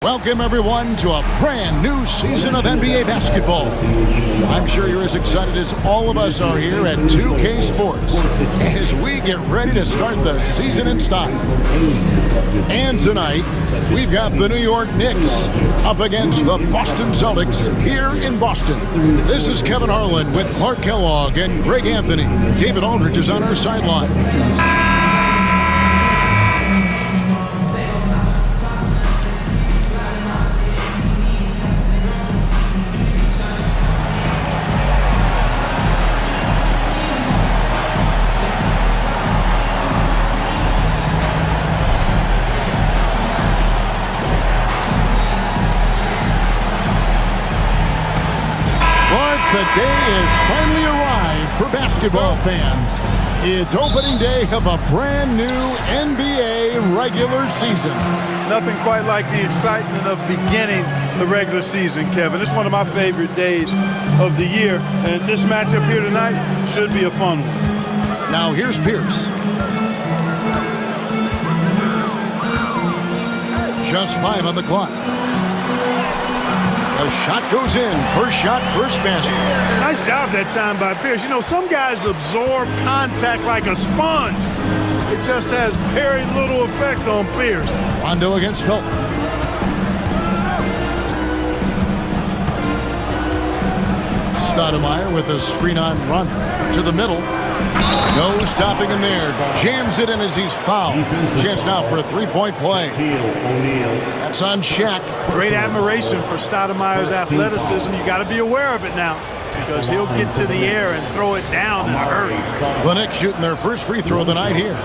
Welcome, everyone, to a brand new season of NBA basketball. I'm sure you're as excited as all of us are here at 2K Sports as we get ready to start the season in style. And tonight, we've got the New York Knicks up against the Boston Celtics here in Boston. This is Kevin Harlan with Clark Kellogg and Greg Anthony. David Aldridge is on our sideline. The day has finally arrived for basketball fans. It's opening day of a brand new NBA regular season. Nothing quite like the excitement of beginning the regular season, Kevin. It's one of my favorite days of the year, and this matchup here tonight should be a fun one. Now here's Pierce. Just 5 on the clock. The shot goes in. First shot, first basket. Nice job that time by Pierce. You know, some guys absorb contact like a sponge. It just has very little effect on Pierce. Rondo against Felton. Stoudemire with a screen on Rondo. To the middle. No stopping him there. Jams it in as he's fouled. Chance now for a three-point play. That's on Shaq. Great admiration for Stoudemire's athleticism. You got to be aware of it now because he'll get to the air and throw it down in a hurry. The Knicks shooting their first free throw of the night here.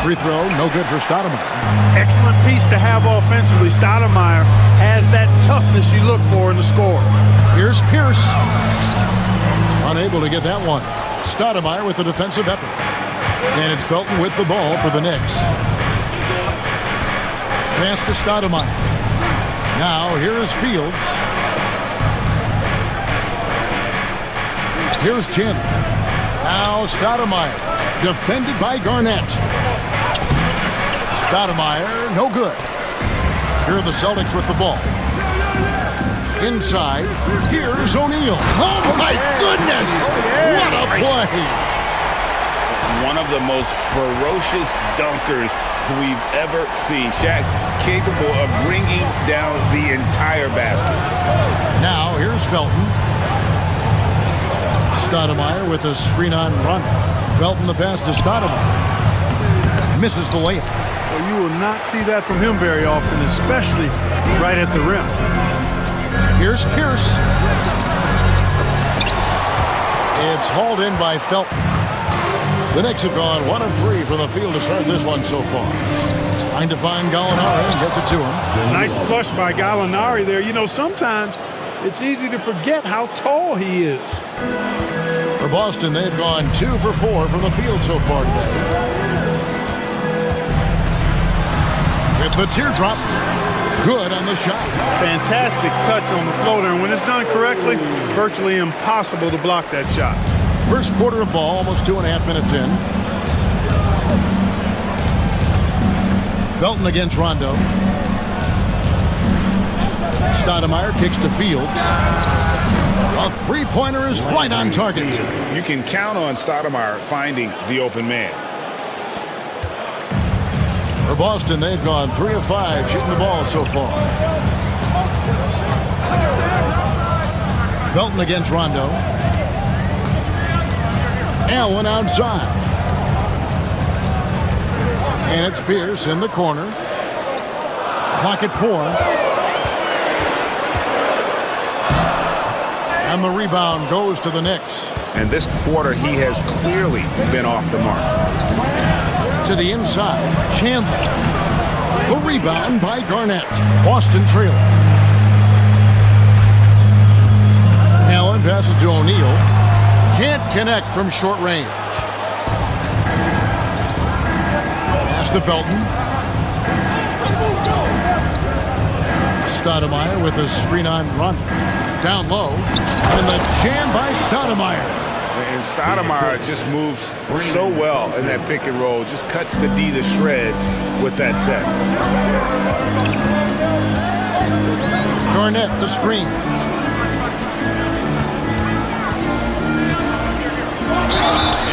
Free throw, no good for Stoudemire. Excellent piece to have offensively. Stoudemire has that toughness you look for in the score. Here's Pierce. Unable to get that one. Stoudemire with the defensive effort. And it's Felton with the ball for the Knicks. Pass to Stoudemire. Now here's Fields. Here's Chandler. Now Stoudemire. Defended by Garnett. Stoudemire, no good. Here are the Celtics with the ball. Inside, here's O'Neal. Oh, my goodness! What a play! One of the most ferocious dunkers we've ever seen. Shaq capable of bringing down the entire basket. Now, here's Felton. Stoudemire with a screen on Rondo. Felton the pass to Stoudemire. Misses the layup. Well, you will not see that from him very often, especially right at the rim. Here's Pierce. It's hauled in by Felton. The Knicks have gone 1 of 3 from the field to start this one so far. Trying to find Gallinari and gets it to him. Nice flush by Gallinari there. You know, sometimes it's easy to forget how tall he is. For Boston, they've gone 2 for 4 from the field so far today. With the teardrop, good on the shot. Fantastic touch on the floater, and when it's done correctly, virtually impossible to block that shot. First quarter of ball, almost 2.5 minutes in. Felton against Rondo. Stoudemire kicks to Fields. A three-pointer is right on target. You can count on Stoudemire finding the open man. For Boston, they've gone 3 of 5 shooting the ball so far. Felton against Rondo. Allen outside. And it's Pierce in the corner. Clock at 4. And the rebound goes to the Knicks. And this quarter, he has clearly been off the mark. To the inside, Chandler. The rebound by Garnett. Boston trailing. Allen passes to O'Neal. Can't connect from short range. to Felton. Stoudemire with a screen on Rondo. Down low. And the jam by Stoudemire. And Stoudemire just moves so well in that pick and roll. Just cuts the D to shreds with that set. Garnett, the screen.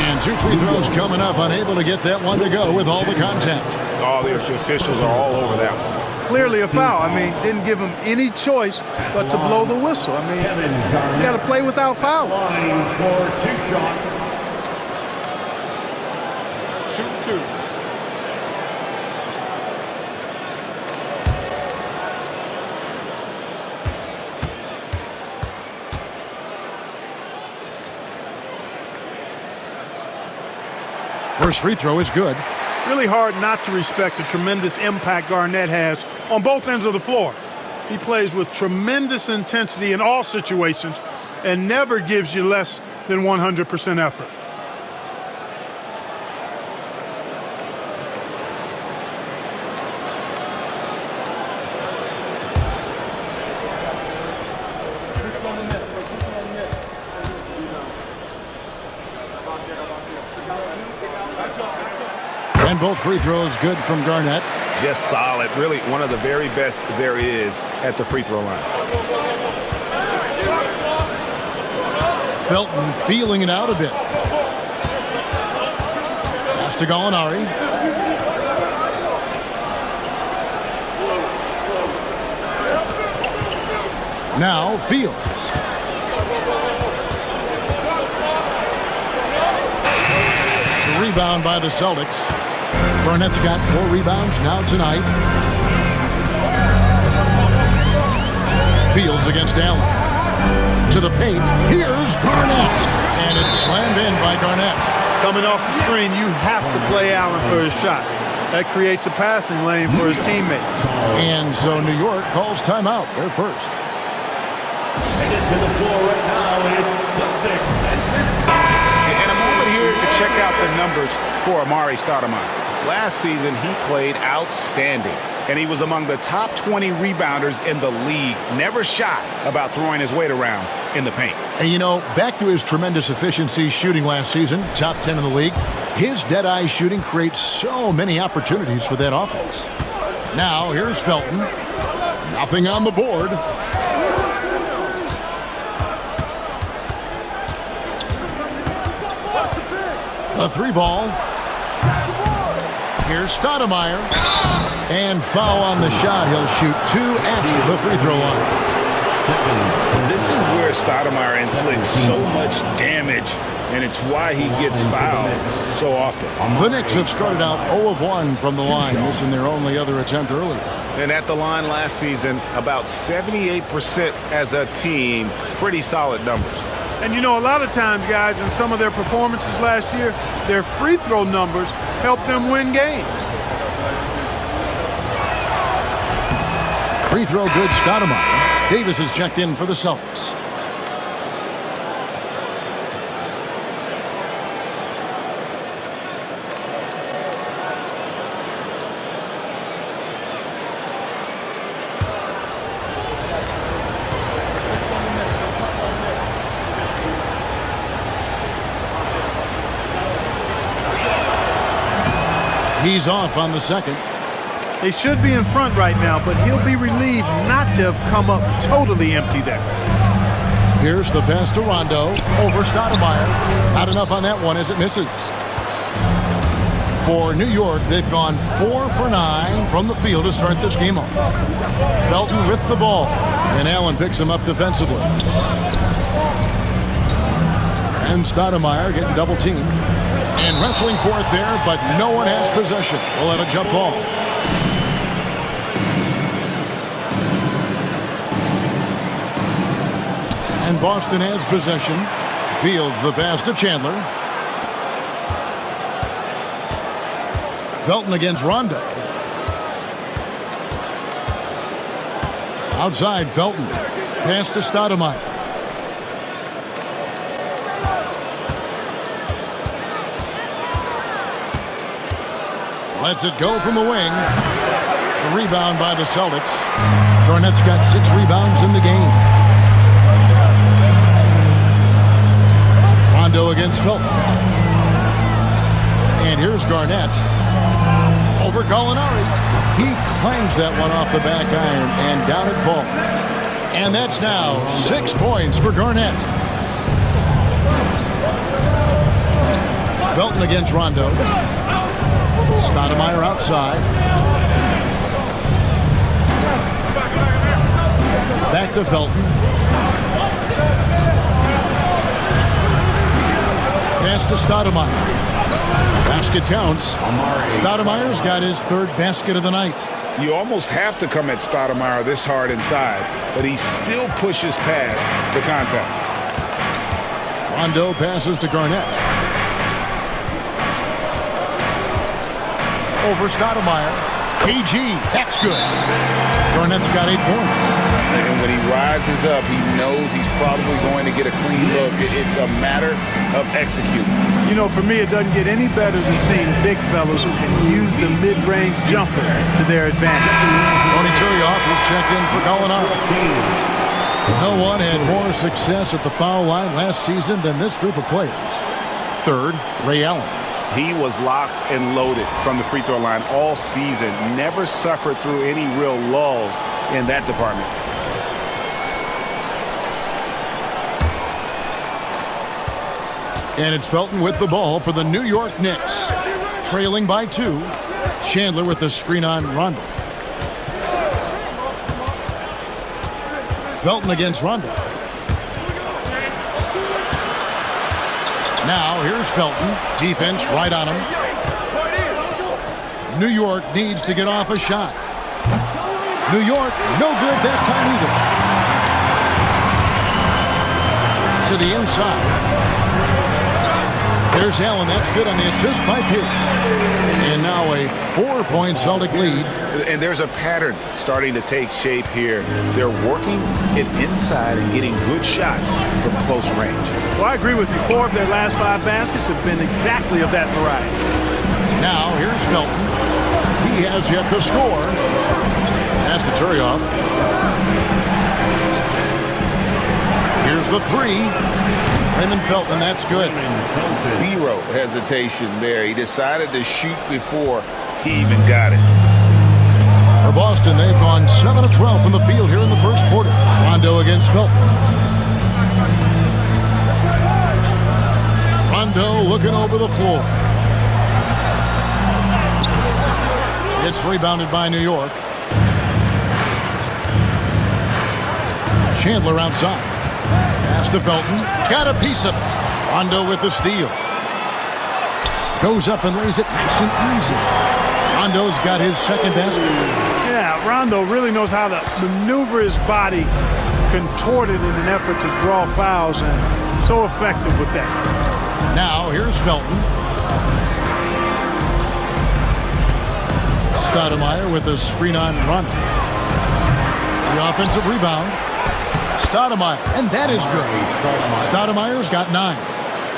And 2 free throws coming up. Unable to get that one to go with all the contact. All the officials are all over that one. Clearly a foul. I mean, didn't give him any choice but to blow the whistle. I mean, you got to play without fouling. For 2 shots. Shoot 2. First free throw is good. Really hard not to respect the tremendous impact Garnett has on both ends of the floor. He plays with tremendous intensity in all situations and never gives you less than 100% effort. And both free throws good from Garnett. Just solid. Really one of the very best there is at the free throw line. Felton feeling it out a bit. Pass to Gallinari. Now Fields. The rebound by the Celtics. Garnett's got 4 rebounds now tonight. Fields against Allen. To the paint. Here's Garnett. And it's slammed in by Garnett. Coming off the screen, you have to play Allen for his shot. That creates a passing lane for his teammates. And so New York calls timeout. They're first. To the floor right now, it's Celtics. And a moment here to check out the numbers for Amari Stoudemire. Last season, he played outstanding, and he was among the top 20 rebounders in the league. Never shy about throwing his weight around in the paint. And you know, back to his tremendous efficiency shooting last season, top 10 in the league, his dead-eye shooting creates so many opportunities for that offense. Now, here's Felton. Nothing on the board. A 3-ball. Here's Stoudemire. And foul on the shot. He'll shoot 2 at the free throw line. This is where Stoudemire inflicts so much damage, and it's why he gets fouled so often. The Knicks have started out 0 of 1 from the line, missing their only other attempt earlier. And at the line last season, about 78% as a team. Pretty solid numbers. And you know, a lot of times, guys, in some of their performances last year, their free throw numbers helped them win games. Free throw good, Stoudemire. Davis is checked in for the Celtics. He's off on the second. They should be in front right now, but he'll be relieved not to have come up totally empty there. Here's the pass to Rondo over Stoudemire. Not enough on that one as it misses. For New York, they've gone 4 for 9 from the field to start this game off. Felton with the ball, and Allen picks him up defensively. And Stoudemire getting double teamed. And wrestling for it there, but no one has possession. We'll have a jump ball. And Boston has possession. Fields the pass to Chandler. Felton against Rondo. Outside, Felton. Pass to Stoudemire. Lets it go from the wing. The rebound by the Celtics. Garnett's got 6 rebounds in the game. Rondo against Felton. And here's Garnett. Over Gallinari. He clangs that one off the back iron, and down it falls. And that's now 6 points for Garnett. Felton against Rondo. Stoudemire outside. Back to Felton. Pass to Stoudemire. Basket counts. Stoudemire's got his 3rd basket of the night. You almost have to come at Stoudemire this hard inside, but he still pushes past the contact. Rondo passes to Garnett. Over Stoudemire. KG, that's good. Garnett's got 8 points. And when he rises up, he knows he's probably going to get a clean look. It's a matter of executing. You know, for me, it doesn't get any better than seeing big fellas who can use the mid-range jumper to their advantage. Tony Turioff is checked in for Gallinari. No one had more success at the foul line last season than this group of players. 3rd, Ray Allen. He was locked and loaded from the free throw line all season. Never suffered through any real lulls in that department. And it's Felton with the ball for the New York Knicks. Trailing by 2. Chandler with the screen on Rondo. Felton against Rondo. Now here's Felton. Defense right on him. New York needs to get off a shot. New York, no good that time either. To the inside. There's Allen. That's good on the assist by Pierce. And now a 4-point Celtic lead. And there's a pattern starting to take shape here. They're working it inside and getting good shots from close range. Well, I agree with you. 4 of their last 5 baskets have been exactly of that variety. Now here's Felton. He has yet to score. Pass to Turioff. Here's the 3. Raymond Felton, that's good. 0 hesitation there. He decided to shoot before he even got it. For Boston, they've gone 7 of 12 from the field here in the first quarter. Rondo against Felton. Rondo looking over the floor. It's rebounded by New York. Chandler outside. Pass to Felton. Got a piece of it. Rondo with the steal. Goes up and lays it nice and easy. Rondo's got his 2nd basket. Yeah, Rondo really knows how to maneuver his body, contorted in an effort to draw fouls, and so effective with that. Now here's Felton. Stoudemire with the screen on Rondo. The offensive rebound. Stoudemire, and that is good. Stoudemire's got 9.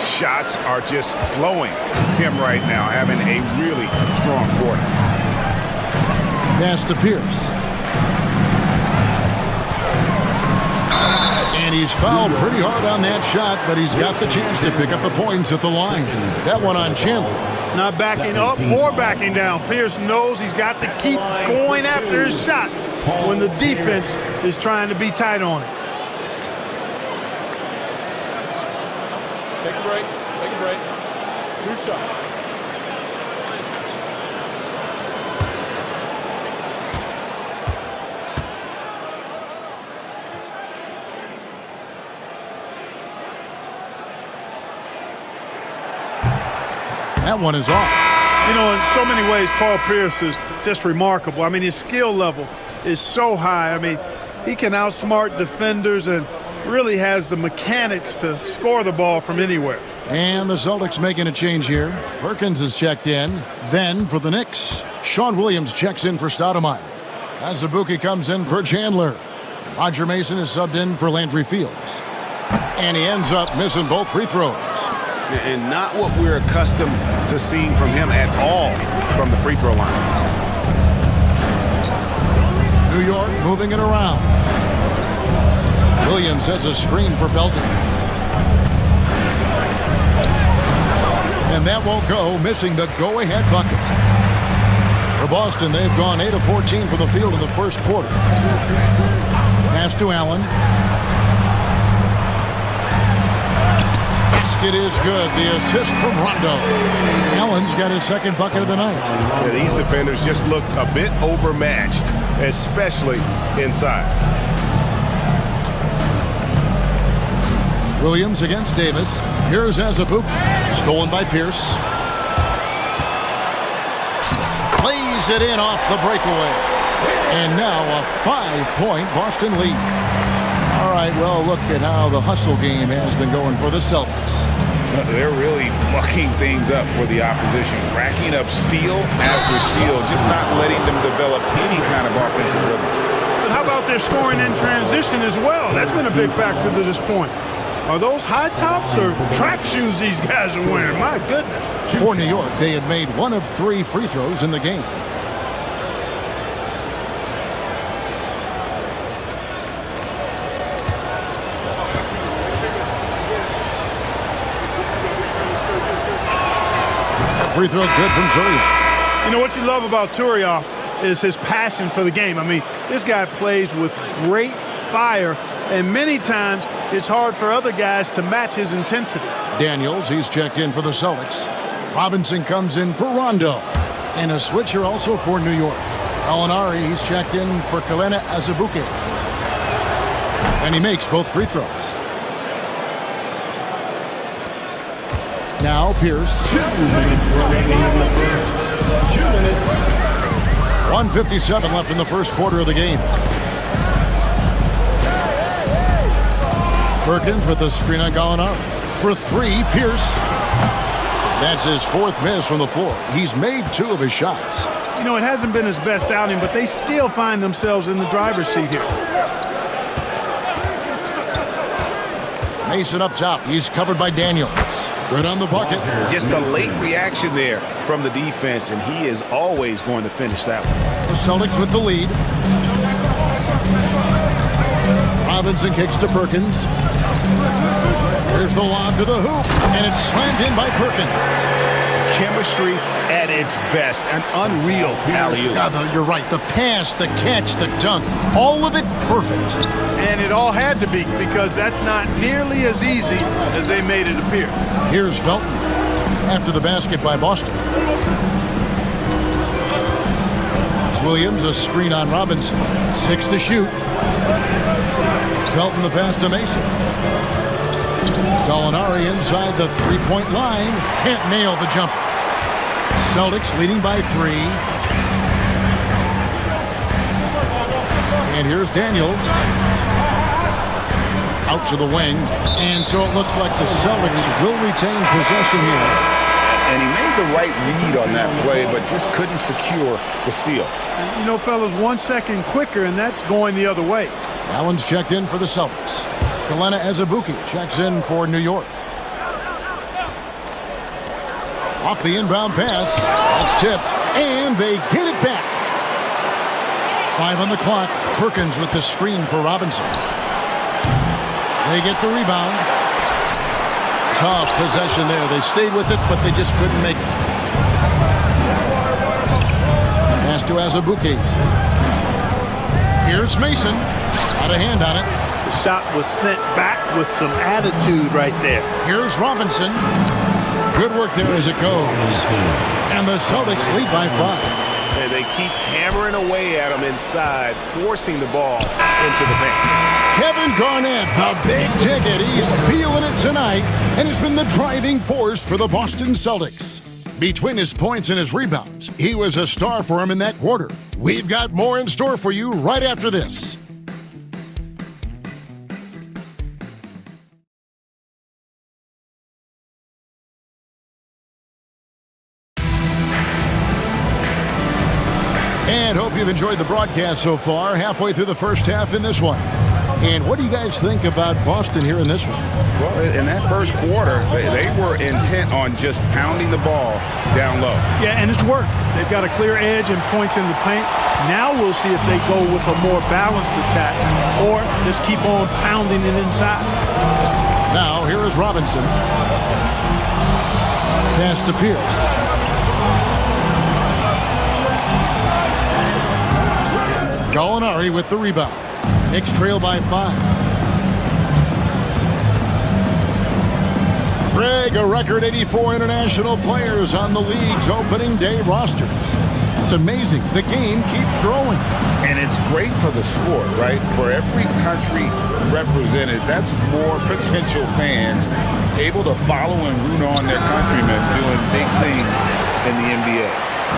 Shots are just flowing from him right now, having a really strong quarter. Pass to Pierce. And he's fouled pretty hard on that shot, but he's got the chance to pick up the points at the line. That one on Chandler. Not backing up or backing down. Pierce knows he's got to keep going after his shot when the defense is trying to be tight on it. Take a break. Take a break. 2 shots. That one is off. You know, in so many ways, Paul Pierce is just remarkable. I mean, his skill level is so high. I mean, he can outsmart defenders and really has the mechanics to score the ball from anywhere. And the Celtics making a change here. Perkins is checked in. Then for the Knicks, Sean Williams checks in for Stoudemire. Azubuike comes in for Chandler. Roger Mason is subbed in for Landry Fields. And he ends up missing both free throws. And not what we're accustomed to seeing from him at all from the free throw line. New York moving it around. Williams sets a screen for Felton. And that won't go, missing the go-ahead bucket. For Boston, they've gone 8 of 14 from the field in the first quarter. Pass to Allen. Basket is good. The assist from Rondo. Allen's got his second bucket of the night. Yeah, these defenders just looked a bit overmatched, especially inside. Williams against Davis. Here's Azubuike. Stolen by Pierce. Plays it in off the breakaway. And now a 5-point Boston lead. All right, well, look at how the hustle game has been going for the Celtics. They're really mucking things up for the opposition, racking up steal after steal, just not letting them develop any kind of offensive rhythm. But how about their scoring in transition as well? That's been a big factor to this point. Are those high tops or track shoes these guys are wearing? My goodness. For New York, they have made 1 of 3 free throws in the game. Free throw good from Turioff. You know what you love about Turioff is his passion for the game. I mean, this guy plays with great fire, and many times it's hard for other guys to match his intensity. Daniels, he's checked in for the Celtics. Robinson comes in for Rondo. And a switcher also for New York. Gallinari, he's checked in for Kelena Azubuike. And he makes both free throws. Now Pierce. 2 minutes remaining in the first. 2 minutes. 1:57 left in the first quarter of the game. Perkins with the screen on Gallinari. For 3, Pierce. That's his 4th miss from the floor. He's made 2 of his shots. You know, it hasn't been his best outing, but they still find themselves in the driver's seat here. Mason up top. He's covered by Daniels. Good on the bucket. Just a late reaction there from the defense, and he is always going to finish that one. The Celtics with the lead. Robinson kicks to Perkins. Here's the lob to the hoop, and it's slammed in by Perkins. Chemistry at its best. An unreal alley-oop. Yeah, you're right. The pass, the catch, the dunk, all of it perfect. And it all had to be, because that's not nearly as easy as they made it appear. Here's Felton after the basket by Boston. Williams, a screen on Robinson. 6 to shoot. Felton the pass to Mason. Gallinari inside the three-point line. Can't nail the jumper. Celtics leading by 3. And here's Daniels. Out to the wing. And so it looks like the Celtics will retain possession here. And he made the right read on that play, but just couldn't secure the steal. You know, fellas, 1 second quicker, and that's going the other way. Allen's checked in for the Celtics. Kelena Azubuike checks in for New York. Off the inbound pass. That's tipped. And they get it back. 5 on the clock. Perkins with the screen for Robinson. They get the rebound. Tough possession there. They stayed with it, but they just couldn't make it. Pass to Azubuike. Here's Mason. Got a hand on it. The shot was sent back with some attitude right there. Here's Robinson. Good work there as it goes. And the Celtics lead by 5. And they keep hammering away at him inside, forcing the ball into the paint. Kevin Garnett, the big ticket. He's feeling it tonight and has been the driving force for the Boston Celtics. Between his points and his rebounds, he was a star for him in that quarter. We've got more in store for you right after this. And hope you've enjoyed the broadcast so far. Halfway through the first half in this one. And what do you guys think about Boston here in this one? Well, in that first quarter, they were intent on just pounding the ball down low. Yeah, and it's worked. They've got a clear edge and points in the paint. Now we'll see if they go with a more balanced attack or just keep on pounding it inside. Now, here is Robinson. Pass to Pierce. Gallinari with the rebound. Knicks trail by 5. Greg, a record 84 international players on the league's opening day roster. It's amazing. The game keeps growing. And it's great for the sport, right? For every country represented, that's more potential fans able to follow and root on their countrymen doing big things in the NBA.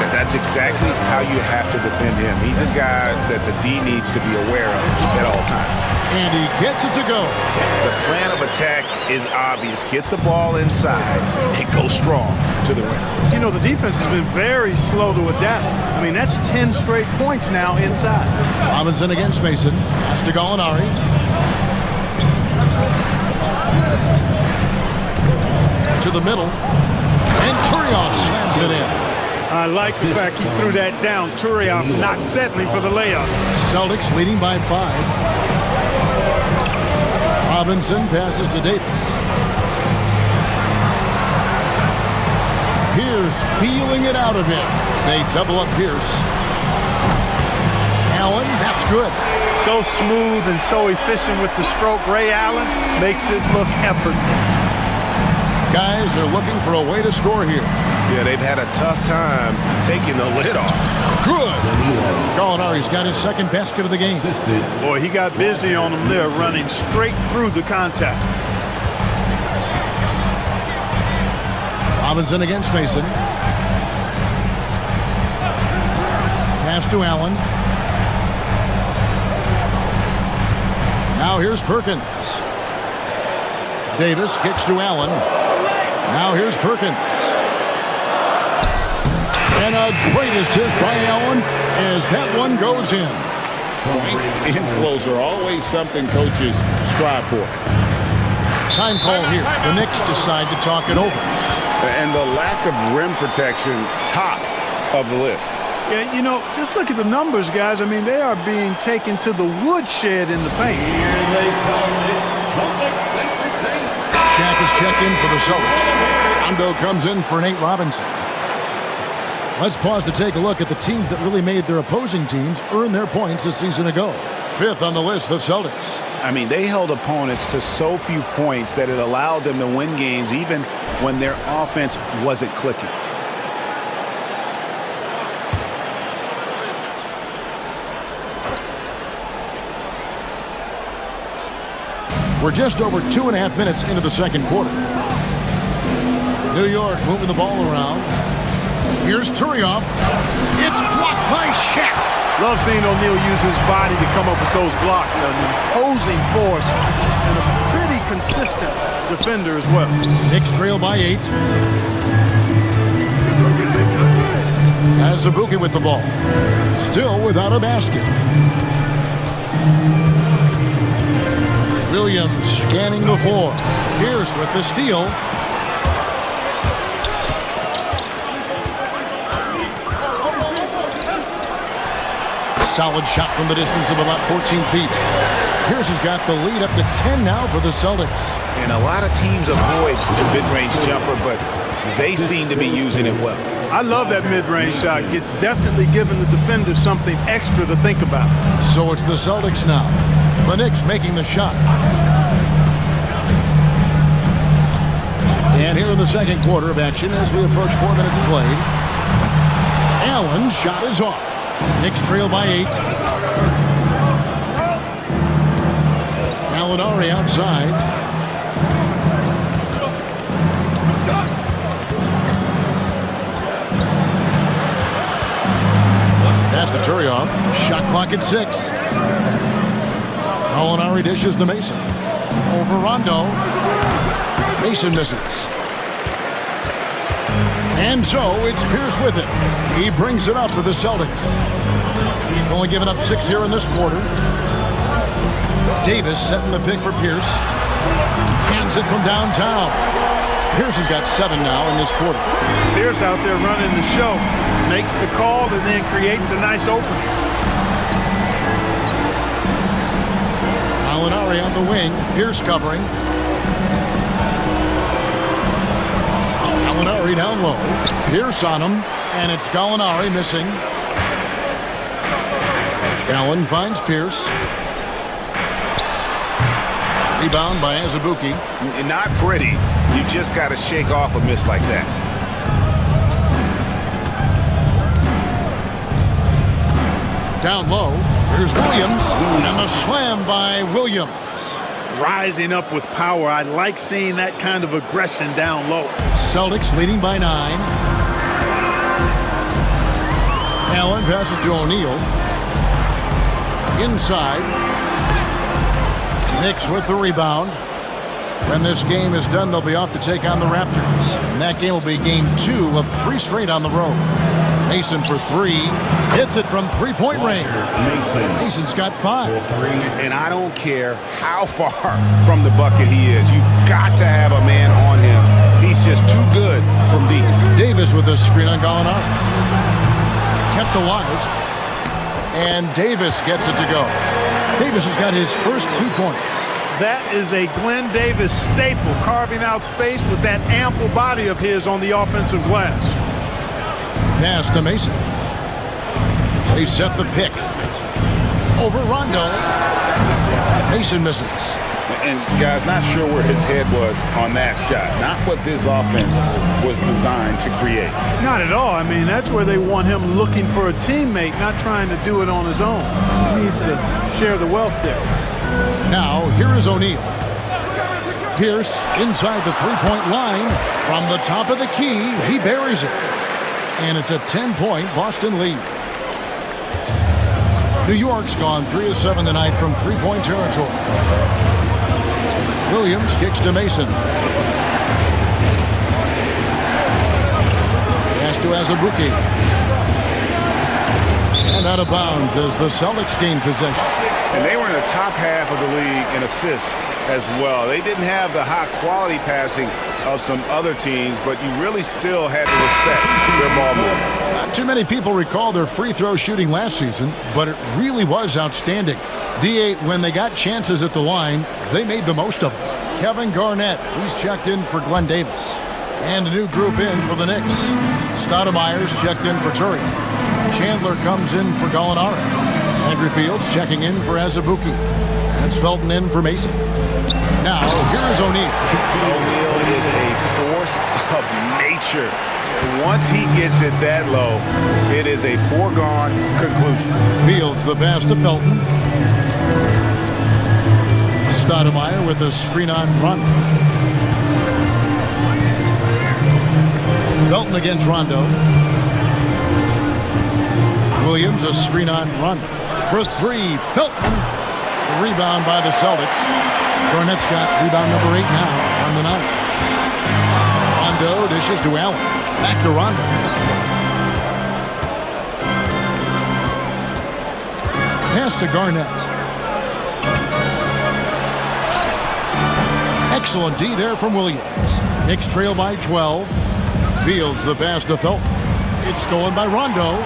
That's exactly how you have to defend him. He's a guy that the D needs to be aware of at all times. And he gets it to go. The plan of attack is obvious. Get the ball inside and go strong to the rim. You know, the defense has been very slow to adapt. I mean, that's 10 straight points now inside. Robinson against Mason. Pass to Gallinari. To the middle. And Turioff slams it in. I like the fact he threw that down. Turioff not settling for the layup. Celtics leading by 5. Robinson passes to Davis. Pierce feeling it out of him. They double up Pierce. Allen, that's good. So smooth and so efficient with the stroke. Ray Allen makes it look effortless. Guys, they're looking for a way to score here. Yeah, they've had a tough time taking the lid off. Good. Gallinari's got his second basket of the game. Boy, he got busy on him there, running straight through the contact. Robinson against Mason. Pass to Allen. Now here's Perkins. Davis kicks to Allen. Now here's Perkins. And a great assist by Allen as that one goes in. Points in closer, always something coaches strive for. Time call here. The Knicks decide to talk it over. And the lack of rim protection, top of the list. Yeah, you know, just look at the numbers, guys. I mean, they are being taken to the woodshed in the paint. Here they come. Shaq is checked in for the Celtics. Rondo comes in for Nate Robinson. Let's pause to take a look at the teams that really made their opposing teams earn their points a season ago. 5th on the list, the Celtics. I mean, they held opponents to so few points that it allowed them to win games even when their offense wasn't clicking. We're just over 2.5 minutes into the second quarter. New York moving the ball around. Here's Turioff. It's blocked by Shaq. Love seeing O'Neal use his body to come up with those blocks. An imposing force and a pretty consistent defender as well. Knicks trail by 8. Has Ibuki with the ball. Still without a basket. Williams scanning the floor. Pierce with the steal. Solid shot from the distance of about 14 feet. Pierce has got the lead up to 10 now for the Celtics. And a lot of teams avoid the mid-range jumper, but they seem to be using it well. I love that mid-range shot. It's definitely giving the defender something extra to think about. So it's the Celtics now. The Knicks making the shot. And here in the second quarter of action as we approach 4 minutes played. Allen's shot is off. Knicks trail by 8. Gallinari outside. Pass to Turioff. Shot clock at 6. Gallinari dishes to Mason. Over Rondo. Mason misses. And so it's Pierce with it. He brings it up for the Celtics. Only giving up 6 here in this quarter. Davis setting the pick for Pierce. Hands it from downtown. Pierce has got 7 now in this quarter. Pierce out there running the show. Makes the call and then creates a nice opening. Gallinari on the wing. Pierce covering. Gallinari down low. Pierce on him. And it's Gallinari missing. Allen finds Pierce. Rebound by Azubuike. Not pretty. You just got to shake off a miss like that. Down low. Here's Williams. And the slam by Williams. Rising up with power. I like seeing that kind of aggression down low. Celtics leading by 9. Allen passes to O'Neal. Inside. Knicks with the rebound. When this game is done, they'll be off to take on the Raptors. And that game will be game 2 of 3 straight on the road. Mason for 3. Hits it from three-point range. Mason's got 5. And I don't care how far from the bucket he is. You've got to have a man on him. He's just too good from deep. Davis with a screen on Gallinari. Kept alive. And Davis gets it to go. Davis has got his first 2 points. That is a Glenn Davis staple, carving out space with that ample body of his on the offensive glass. Pass to Mason. They set the pick. Over Rondo. Mason misses. And guys, not sure where his head was on that shot. Not what this offense was designed to create. Not at all. I mean, that's where they want him looking for a teammate, not trying to do it on his own. He needs to share the wealth there. Now, here is O'Neal. Pierce inside the three-point line. From the top of the key, he buries it. And it's a 10-point Boston lead. New York's gone 3 of 7 tonight from three-point territory. Williams kicks to Mason. Pass to Azubuike. And out of bounds as the Celtics gain possession. And they were in the top half of the league in assists as well. They didn't have the high quality passing of some other teams, but you really still had to respect their ball movement. Not too many people recall their free throw shooting last season, but it really was outstanding. D.A., when they got chances at the line, they made the most of them. Kevin Garnett, he's checked in for Glenn Davis. And a new group in for the Knicks. Stoudemire's checked in for Turiaf. Chandler comes in for Gallinari. Andrew Fields checking in for Azubuike. That's Felton in for Mason. Now, here is O'Neal. O'Neal is a force of nature. Once he gets it that low, it is a foregone conclusion. Fields the pass to Felton. Stoudemire with a screen on Rondo. Felton against Rondo. Williams a screen on Rondo. For 3, Felton. The rebound by the Celtics. Garnett's got rebound number 8 now on the night. Rondo dishes to Allen. Back to Rondo. Pass to Garnett. Excellent D there from Williams. Knicks trail by 12. Fields the pass to Felton. It's stolen by Rondo.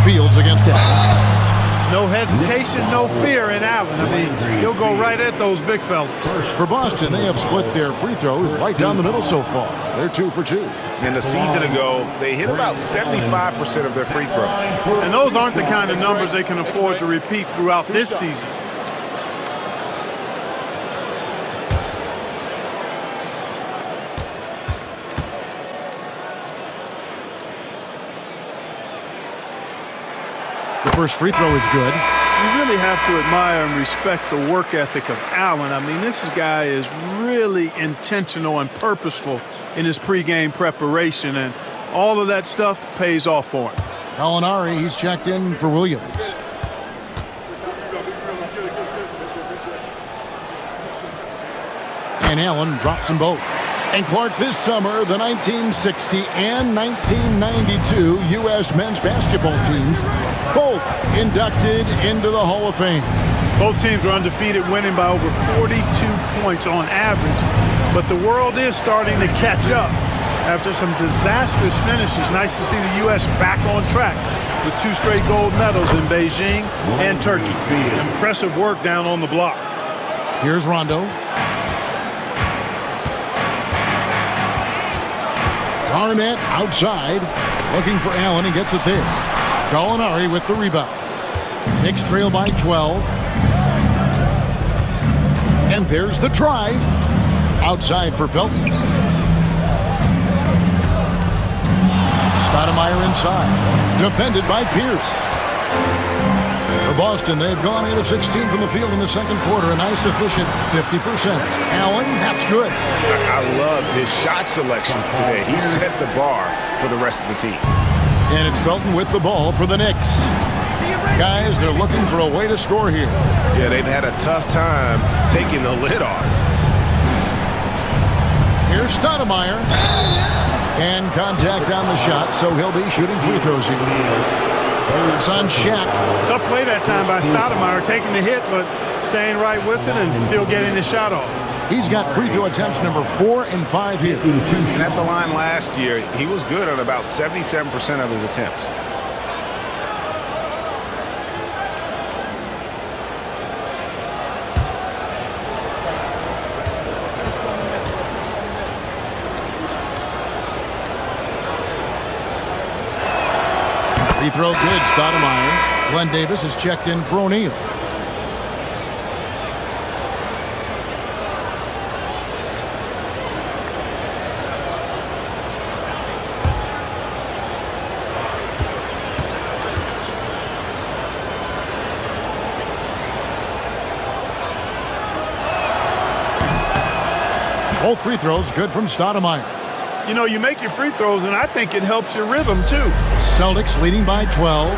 Fields against Allen. No hesitation, no fear in Allen. I mean, he'll go right at those big fellas. For Boston, they have split their free throws right down the middle so far. They're 2 for 2. And a season ago, they hit about 75% of their free throws. And those aren't the kind of numbers they can afford to repeat throughout this season. The first free throw is good. You really have to admire and respect the work ethic of Allen. I mean, this guy is really intentional and purposeful in his pregame preparation, and all of that stuff pays off for him. Gallinari, he's checked in for Williams. And Allen drops them both. And Clark, this summer, the 1960 and 1992 U.S. men's basketball teams both inducted into the Hall of Fame. Both teams were undefeated, winning by over 42 points on average. But the world is starting to catch up after some disastrous finishes. Nice to see the U.S. back on track with 2 straight gold medals in Beijing and Turkey. Impressive work down on the block. Here's Rondo. Garnett outside, looking for Allen. He gets it there. Gallinari with the rebound. Knicks trail by 12. And there's the drive. Outside for Felton. Stoudemire inside. Defended by Pierce. For Boston, they've gone 8 of 16 from the field in the second quarter. A nice, efficient 50%. Allen, that's good. I love his shot selection today. He set the bar for the rest of the team. And it's Felton with the ball for the Knicks. Guys, they're looking for a way to score here. Yeah, they've had a tough time taking the lid off. Here's Stoudemire. And contact on the shot, so he'll be shooting free throws here. It's on Shaq. Tough play that time by Stoudemire, taking the hit, but staying right with it and still getting the shot off. He's got free throw attempts number 4 and 5 here. And at the line last year, he was good on about 77% of his attempts. Free throw good, Stoudemire. Glenn Davis is checked in for O'Neal. Both free throws good from Stoudemire. You know, you make your free throws, and I think it helps your rhythm, too. Celtics leading by 12.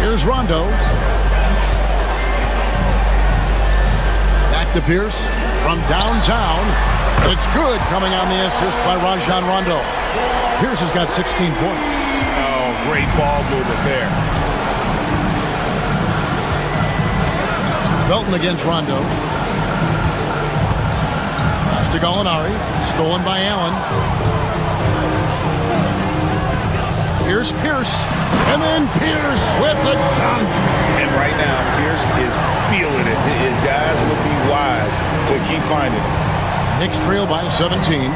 Here's Rondo. Back to Pierce from downtown. It's good, coming on the assist by Rajon Rondo. Pierce has got 16 points. Oh, great ball movement there. Felton against Rondo. Pass to Gallinari. Stolen by Allen. Here's Pierce. And then Pierce with the dunk. And right now, Pierce is feeling it. His guys would be wise to keep finding it. Knicks trail by 17.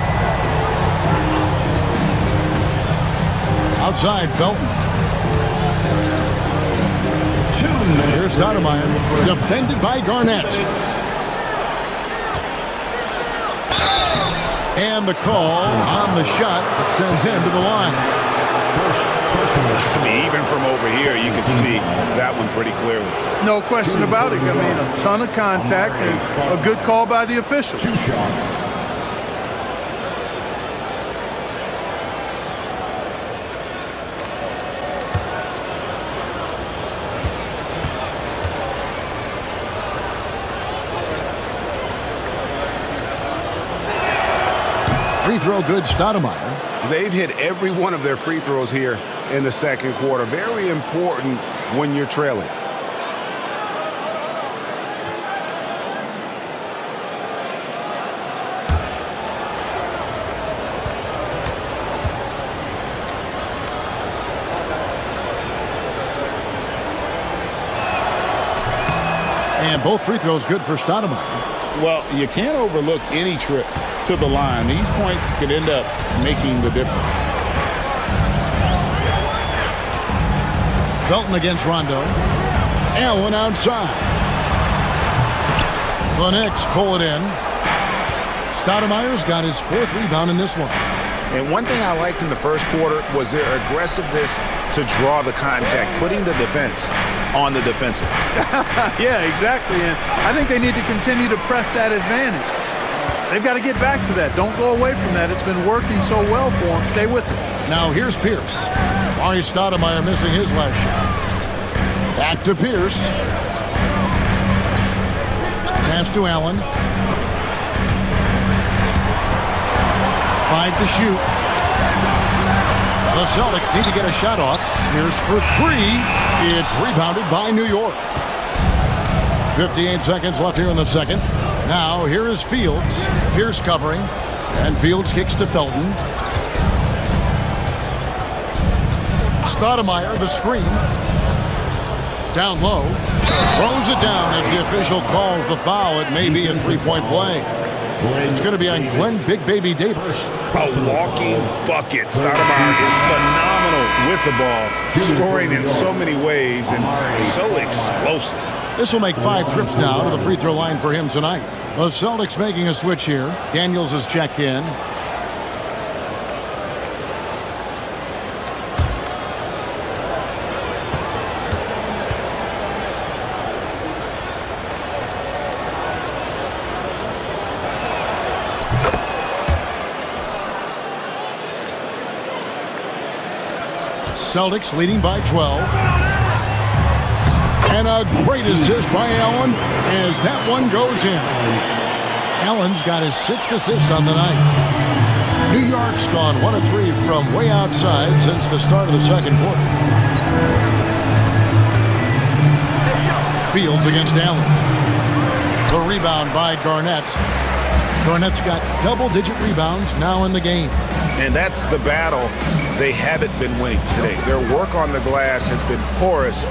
Outside, Felton. Here's Stoudemire. Defended by Garnett. And the call on the shot that sends him to the line. I mean, even from over here, you can see that one pretty clearly. No question about it. I mean, a ton of contact and a good call by the official. 2 shots. Free throw good, Stoudemire. They've hit every one of their free throws here in the second quarter. Very important when you're trailing. And both free throws good for Stoudemire. Well, you can't overlook any trip to the line. These points could end up making the difference. Felton against Rondo. Allen outside. The Knicks pull it in. Stoudemire's got his 4th rebound in this one. And one thing I liked in the first quarter was their aggressiveness to draw the contact, putting the defense on the defensive. Yeah, exactly. And I think they need to continue to press that advantage. They've got to get back to that. Don't go away from that. It's been working so well for them. Stay with it. Now here's Pierce. Amar'e Stoudemire missing his last shot. Back to Pierce. Pass to Allen. 5 to shoot. The Celtics need to get a shot off. Here's for 3. It's rebounded by New York. 58 seconds left here in the second. Now here is Fields. Pierce covering. And Fields kicks to Felton. Stoudemire, the screen. Down low. Throws it down as the official calls the foul. It may be a three-point play. It's going to be on Glenn Big Baby Davis. A walking bucket. Stoudemire is phenomenal with the ball, scoring in so many ways and so explosive. This will make 5 trips now to the free throw line for him tonight. The Celtics making a switch here. Daniels is checked in. Celtics leading by 12. And a great assist by Allen as that one goes in. Allen's got his 6th assist on the night. New York's gone 1 of 3 from way outside since the start of the second quarter. Fields against Allen. The rebound by Garnett. Garnett's got double-digit rebounds now in the game. And that's the battle they haven't been winning today. Their work on the glass has been porous,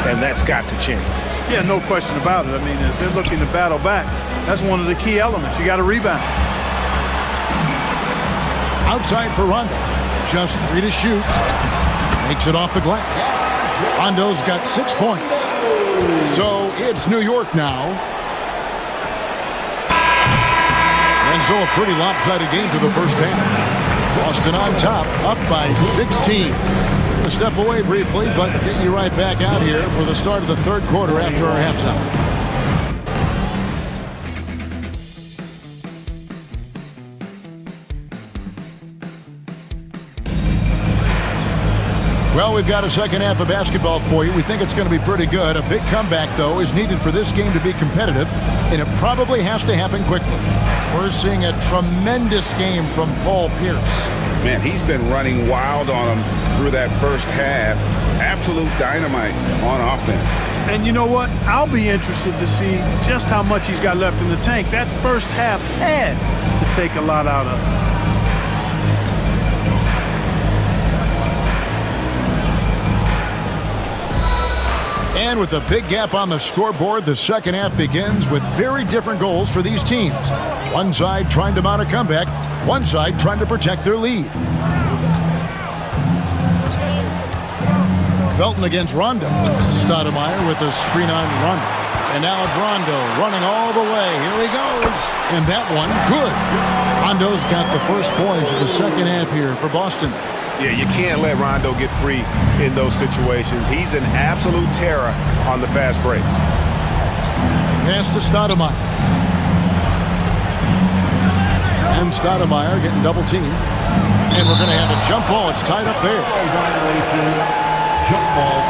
and that's got to change. Yeah, no question about it. I mean, as they're looking to battle back, that's one of the key elements. You got to rebound. Outside for Rondo. Just 3 to shoot. Makes it off the glass. Rondo's got 6 points. So it's New York now. And so a pretty lopsided game to the first half. Boston on top, up by 16. We'll step away briefly, but get you right back out here for the start of the third quarter after our halftime. Well, we've got a second half of basketball for you. We think it's going to be pretty good. A big comeback, though, is needed for this game to be competitive, and it probably has to happen quickly. We're seeing a tremendous game from Paul Pierce. Man, he's been running wild on them through that first half. Absolute dynamite on offense. And you know what? I'll be interested to see just how much he's got left in the tank. That first half had to take a lot out of it. And with a big gap on the scoreboard, the second half begins with very different goals for these teams. One side trying to mount a comeback, one side trying to protect their lead. Felton against Rondo. Stoudemire with a screen on Rondo. And now it's Rondo running all the way. Here he goes. And that one, good. Rondo's got the first points of the second half here for Boston. Yeah, you can't let Rondo get free in those situations. He's an absolute terror on the fast break. Pass to Stoudemire. And Stoudemire getting double teamed. And we're going to have a jump ball. It's tied up there. Jump ball.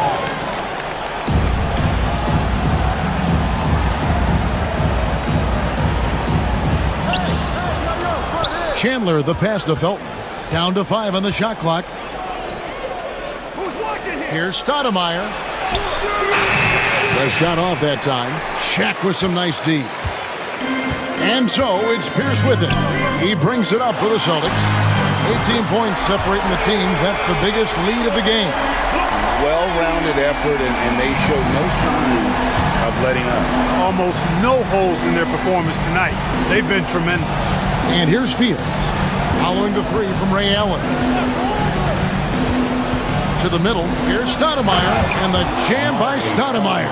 Chandler, the pass to Felton. Down to 5 on the shot clock. Here's Stoudemire. The shot off that time. Shaq with some nice D. And so it's Pierce with it. He brings it up for the Celtics. 18 points separating the teams. That's the biggest lead of the game. Well-rounded effort, and they show no signs of letting up. Almost no holes in their performance tonight. They've been tremendous. And here's Fields. Following the 3 from Ray Allen. To the middle, here's Stoudemire, and the jam by Stoudemire.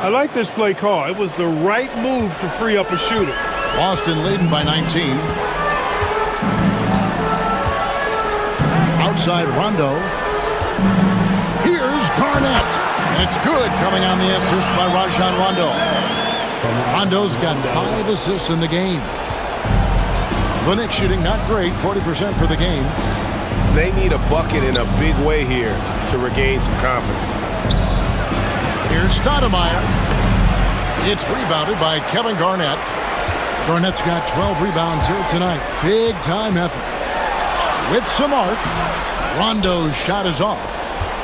I like this play call. It was the right move to free up a shooter. Boston leading by 19. Outside Rondo. Here's Garnett. It's good, coming on the assist by Rajon Rondo. Rondo's got 5 assists in the game. The Knicks shooting not great, 40% for the game. They need a bucket in a big way here to regain some confidence. Here's Stoudemire. It's rebounded by Kevin Garnett. Garnett's got 12 rebounds here tonight. Big time effort. with some arc. Rondo's shot is off.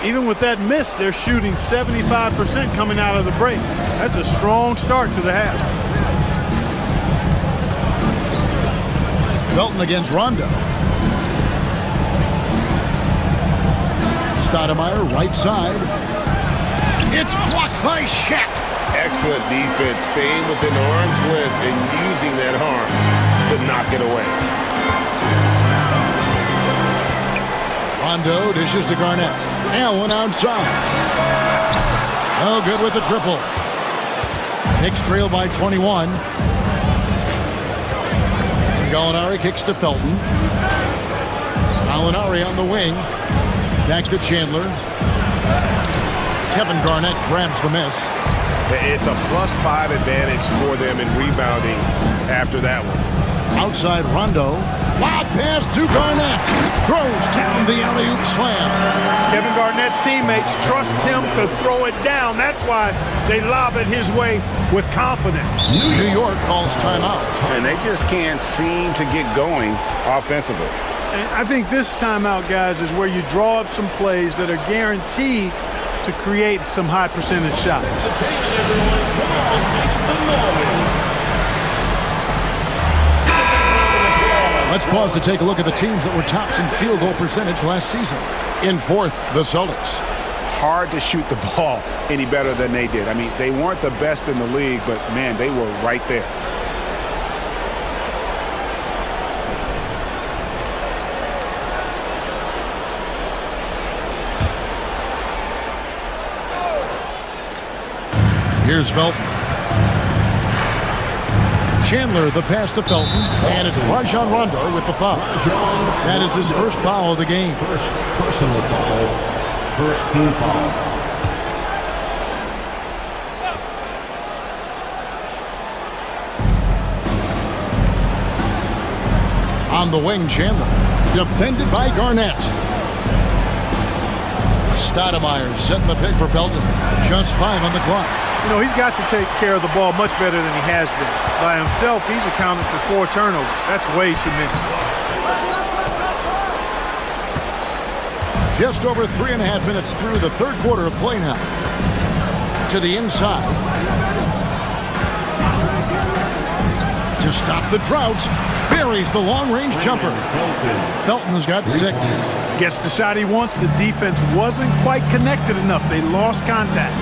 Even with that miss, they're shooting 75% coming out of the break. That's a strong start to the half. Felton against Rondo. Stoudemire, right side. It's blocked by Shaq. Excellent defense, staying within the arm's length and using that arm to knock it away. Rondo dishes to Garnett. Allen outside. No good with the triple. Knicks trail by 21. And Gallinari kicks to Felton. Gallinari on the wing. Back to Chandler. Kevin Garnett grabs the miss. It's a +5 advantage for them in rebounding after that one. Outside Rondo. Lob pass to Garnett. Throws down the alley-oop slam. Kevin Garnett's teammates trust him to throw it down. That's why they lob it his way with confidence. New York calls timeout. And they just can't seem to get going offensively. And I think this timeout, guys, is where you draw up some plays that are guaranteed to create some high percentage shots. Let's pause to take a look at the teams that were tops in field goal percentage last season. In fourth, the Celtics. Hard to shoot the ball any better than they did. I mean, they weren't the best in the league, but, man, they were right there. Here's Felton. Chandler, the pass to Felton, and it's Rajon Rondo with the foul. That is his first foul of the game. First personal foul. First team foul. On the wing, Chandler. Defended by Garnett. Stoudemire setting the pick for Felton. Just 5 on the clock. You know, he's got to take care of the ball much better than he has been. By himself, he's accounted for 4 turnovers. That's way too many. Just over 3.5 minutes through the third quarter of play now. To the inside. To stop the drought. Buries the long-range jumper. Felton's got 6. Gets the shot he wants. The defense wasn't quite connected enough. They lost contact.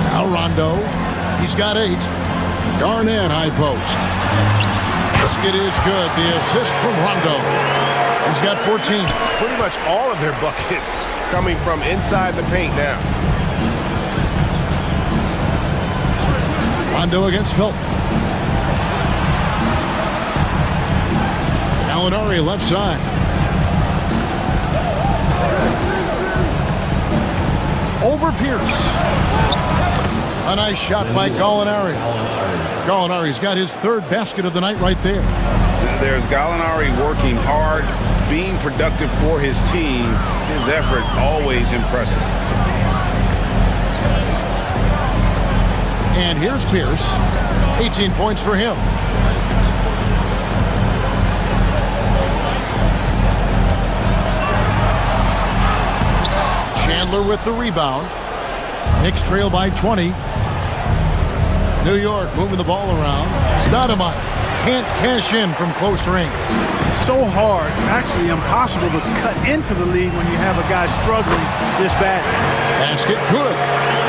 Now Rondo. He's got 8. Garnett high post. Basket is good. The assist from Rondo. He's got 14. Pretty much all of their buckets coming from inside the paint now. Rondo against Felton. Gallinari left side. Over Pierce. A nice shot by Gallinari. Gallinari's got his 3rd basket of the night right there. There's Gallinari working hard, being productive for his team. His effort always impressive. And here's Pierce. 18 points for him. Chandler with the rebound. Knicks trail by 20. New York moving the ball around. Stoudemire can't cash in from close range. So hard, actually impossible to cut into the lead when you have a guy struggling this bad. Basket good.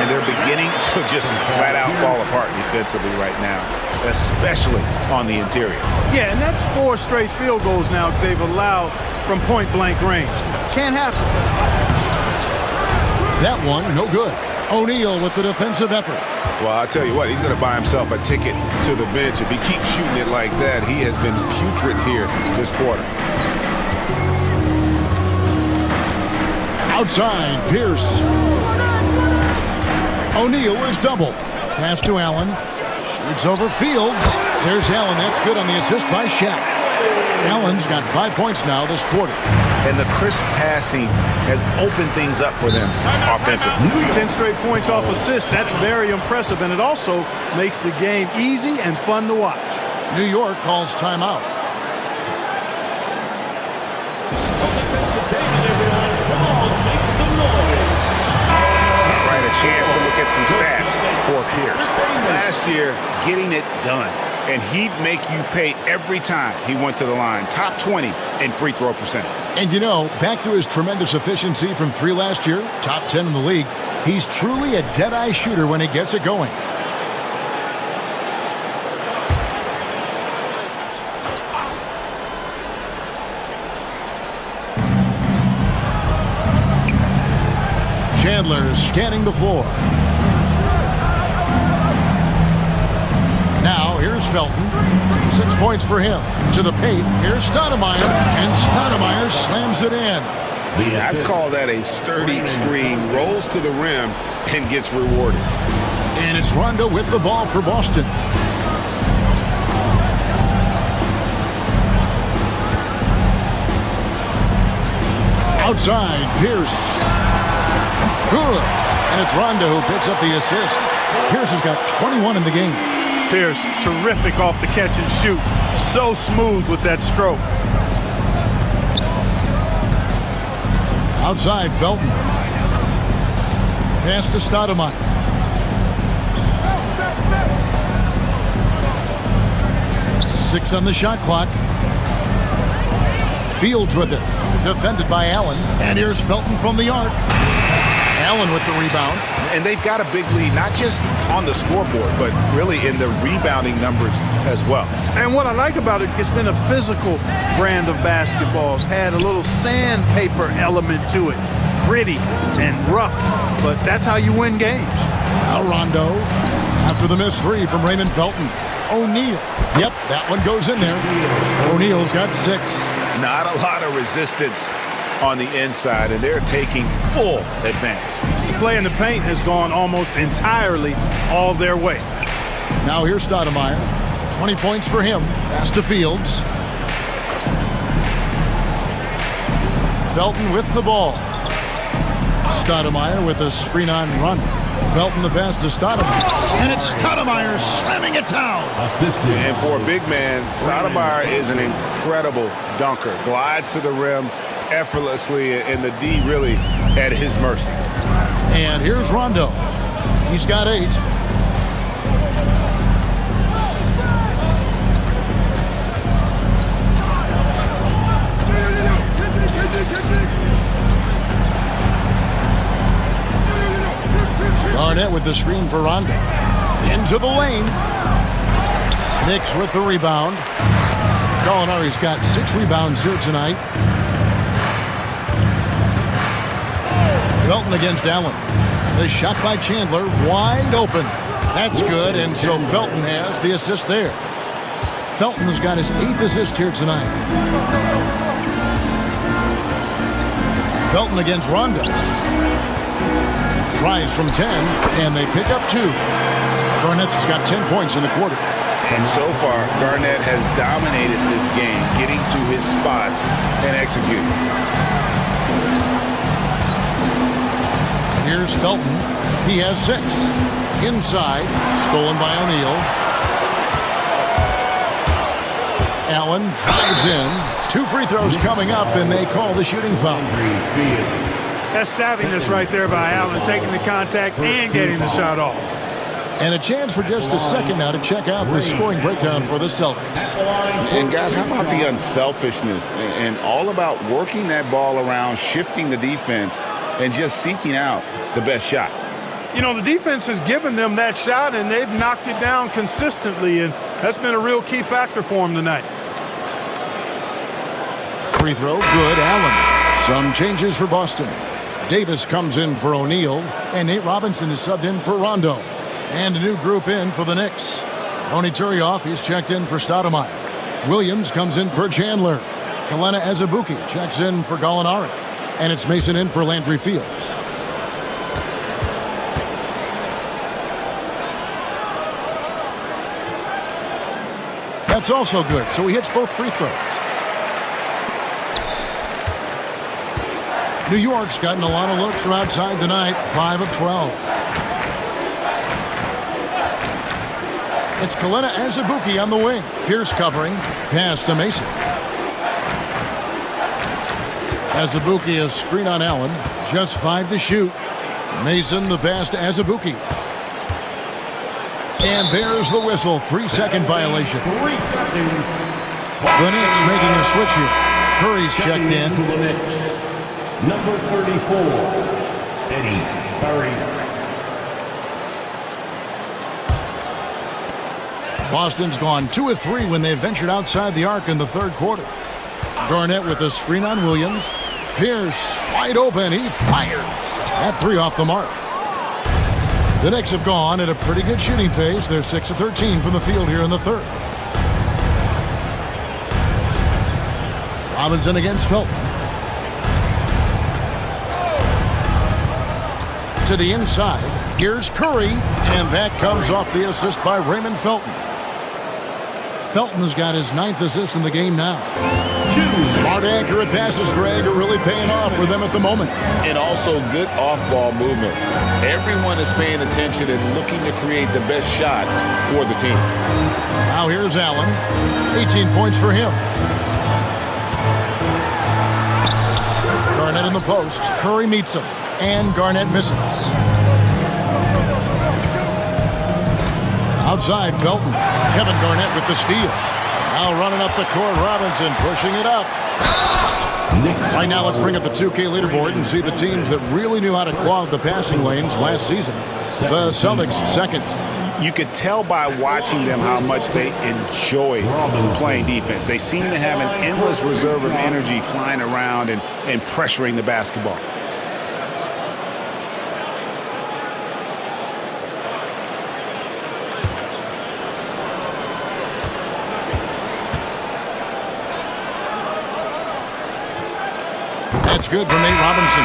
And they're beginning to just flat out fall apart defensively right now, especially on the interior. Yeah, and that's 4 straight field goals now they've allowed from point-blank range. Can't happen. That one, no good. O'Neal with the defensive effort. Well, I'll tell you what, he's going to buy himself a ticket to the bench. If he keeps shooting it like that, he has been putrid here this quarter. Outside, Pierce. O'Neal is double. Pass to Allen. Shoots over Fields. There's Allen. That's good on the assist by Shaq. Allen's got 5 points now this quarter. And the crisp passing has opened things up for them offensively. 10 straight points off assists. That's very impressive, and it also makes the game easy and fun to watch. New York calls timeout. chance to look at some stats for Pierce. Last year, getting it done. And he'd make you pay every time he went to the line. Top 20 in free throw percentage. And you know, back to his tremendous efficiency from 3 last year, top 10 in the league, he's truly a dead-eye shooter when he gets it going. Chandler scanning the floor. Now, here's Felton. 6 points for him. To the paint, here's Stoudemire. And Stoudemire slams it in. I'd call that a sturdy screen. Rolls to the rim and gets rewarded. And it's Rondo with the ball for Boston. Outside, Pierce. Good. And it's Rondo who picks up the assist. Pierce has got 21 in the game. Pierce, terrific off the catch and shoot. So smooth with that stroke. Outside, Felton. Pass to Stoudemire. Six on the shot clock. Fields with it. Defended by Allen. And here's Felton from the arc. Allen with the rebound. And they've got a big lead, not just on the scoreboard, but really in the rebounding numbers as well. And what I like about it, it's been a physical brand of basketball. It's had a little sandpaper element to it. Gritty and rough, but that's how you win games. Now Rondo, after the missed 3 from Raymond Felton. O'Neal. Yep, that one goes in there. O'Neal's got 6. Not a lot of resistance on the inside, and they're taking full advantage. Play in the paint has gone almost entirely all their way. Now here's Stoudemire. 20 points for him. Pass to Fields. Felton with the ball. Stoudemire with a screen on run. Felton the pass to Stoudemire. And it's Stoudemire slamming it down. And for a big man, Stoudemire is an incredible dunker. Glides to the rim effortlessly, and the D really at his mercy. And here's Rondo. He's got 8. Garnett with the screen for Rondo. Into the lane. Knicks with the rebound. Gallinari's got 6 rebounds here tonight. Felton against Allen. The shot by Chandler, wide open. That's good, and so Felton has the assist there. Felton's got his 8th assist here tonight. Felton against Rondo. Tries from 10, and they pick up 2. Garnett's got 10 points in the quarter. And so far, Garnett has dominated this game, getting to his spots and executing. Here's Felton. He has 6. Inside, stolen by O'Neal. Allen drives in. 2 free throws coming up, and they call the shooting foul. That's savviness right there by Allen, taking the contact and getting the shot off. And a chance for just a second now to check out the scoring breakdown for the Celtics. And guys, how about the unselfishness and all about working that ball around, shifting the defense, and just seeking out the best shot. You know, the defense has given them that shot, and they've knocked it down consistently, and that's been a real key factor for them tonight. Free throw, good, Allen. Some changes for Boston. Davis comes in for O'Neal, and Nate Robinson is subbed in for Rondo. And a new group in for the Knicks. Tony Turioff, he's checked in for Stoudemire. Williams comes in for Chandler. Kelena Azubuike checks in for Gallinari. And it's Mason in for Landry Fields. That's also good, so he hits both free throws. New York's gotten a lot of looks from outside tonight, 5 of 12. It's Kelena Azubuike on the wing. Pierce covering. Pass to Mason. Azubuike is screen on Allen. Just 5 to shoot. Mason, the pass to Azubuike. And there's the whistle. 3-second violation. 3 seconds. The Knicks making a switch here. Curry's checked in. To the Knicks. Number 34, Eddie Curry. Boston's gone 2 of 3 when they ventured outside the arc in the third quarter. Garnett with a screen on Williams. Pierce wide open. He fires. That 3 off the mark. The Knicks have gone at a pretty good shooting pace. They're 6 of 13 from the field here in the third. Robinson against Felton. To the inside. Here's Curry. And that comes off the assist by Raymond Felton. Felton has got his 9th assist in the game now. Smart, accurate passes, Greg, are really paying off for them at the moment. And also good off-ball movement. Everyone is paying attention and looking to create the best shot for the team. Now here's Allen. 18 points for him. Garnett in the post. Curry meets him. And Garnett misses. Outside, Felton. Kevin Garnett with the steal. Now running up the court, Robinson pushing it up. Right now, let's bring up the 2K leaderboard and see the teams that really knew how to clog the passing lanes last season. The Celtics second. You could tell by watching them how much they enjoy playing defense. They seem to have an endless reserve of energy flying around and pressuring the basketball. That's good for Nate Robinson.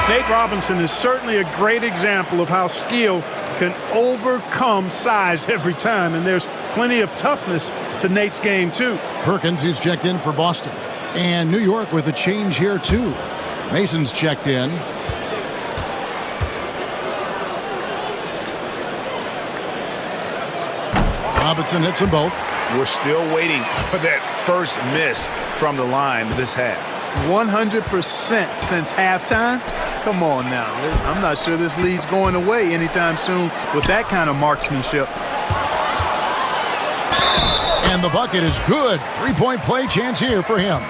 Nate Robinson is certainly a great example of how skill can overcome size every time, and there's plenty of toughness to Nate's game, too. Perkins, he's checked in for Boston. And New York with a change here, too. Mason's checked in. Robinson hits them both. We're still waiting for that first miss from the line this half. 100% since halftime? Come on now. I'm not sure this lead's going away anytime soon with that kind of marksmanship. And the bucket is good. 3-point play chance here for him.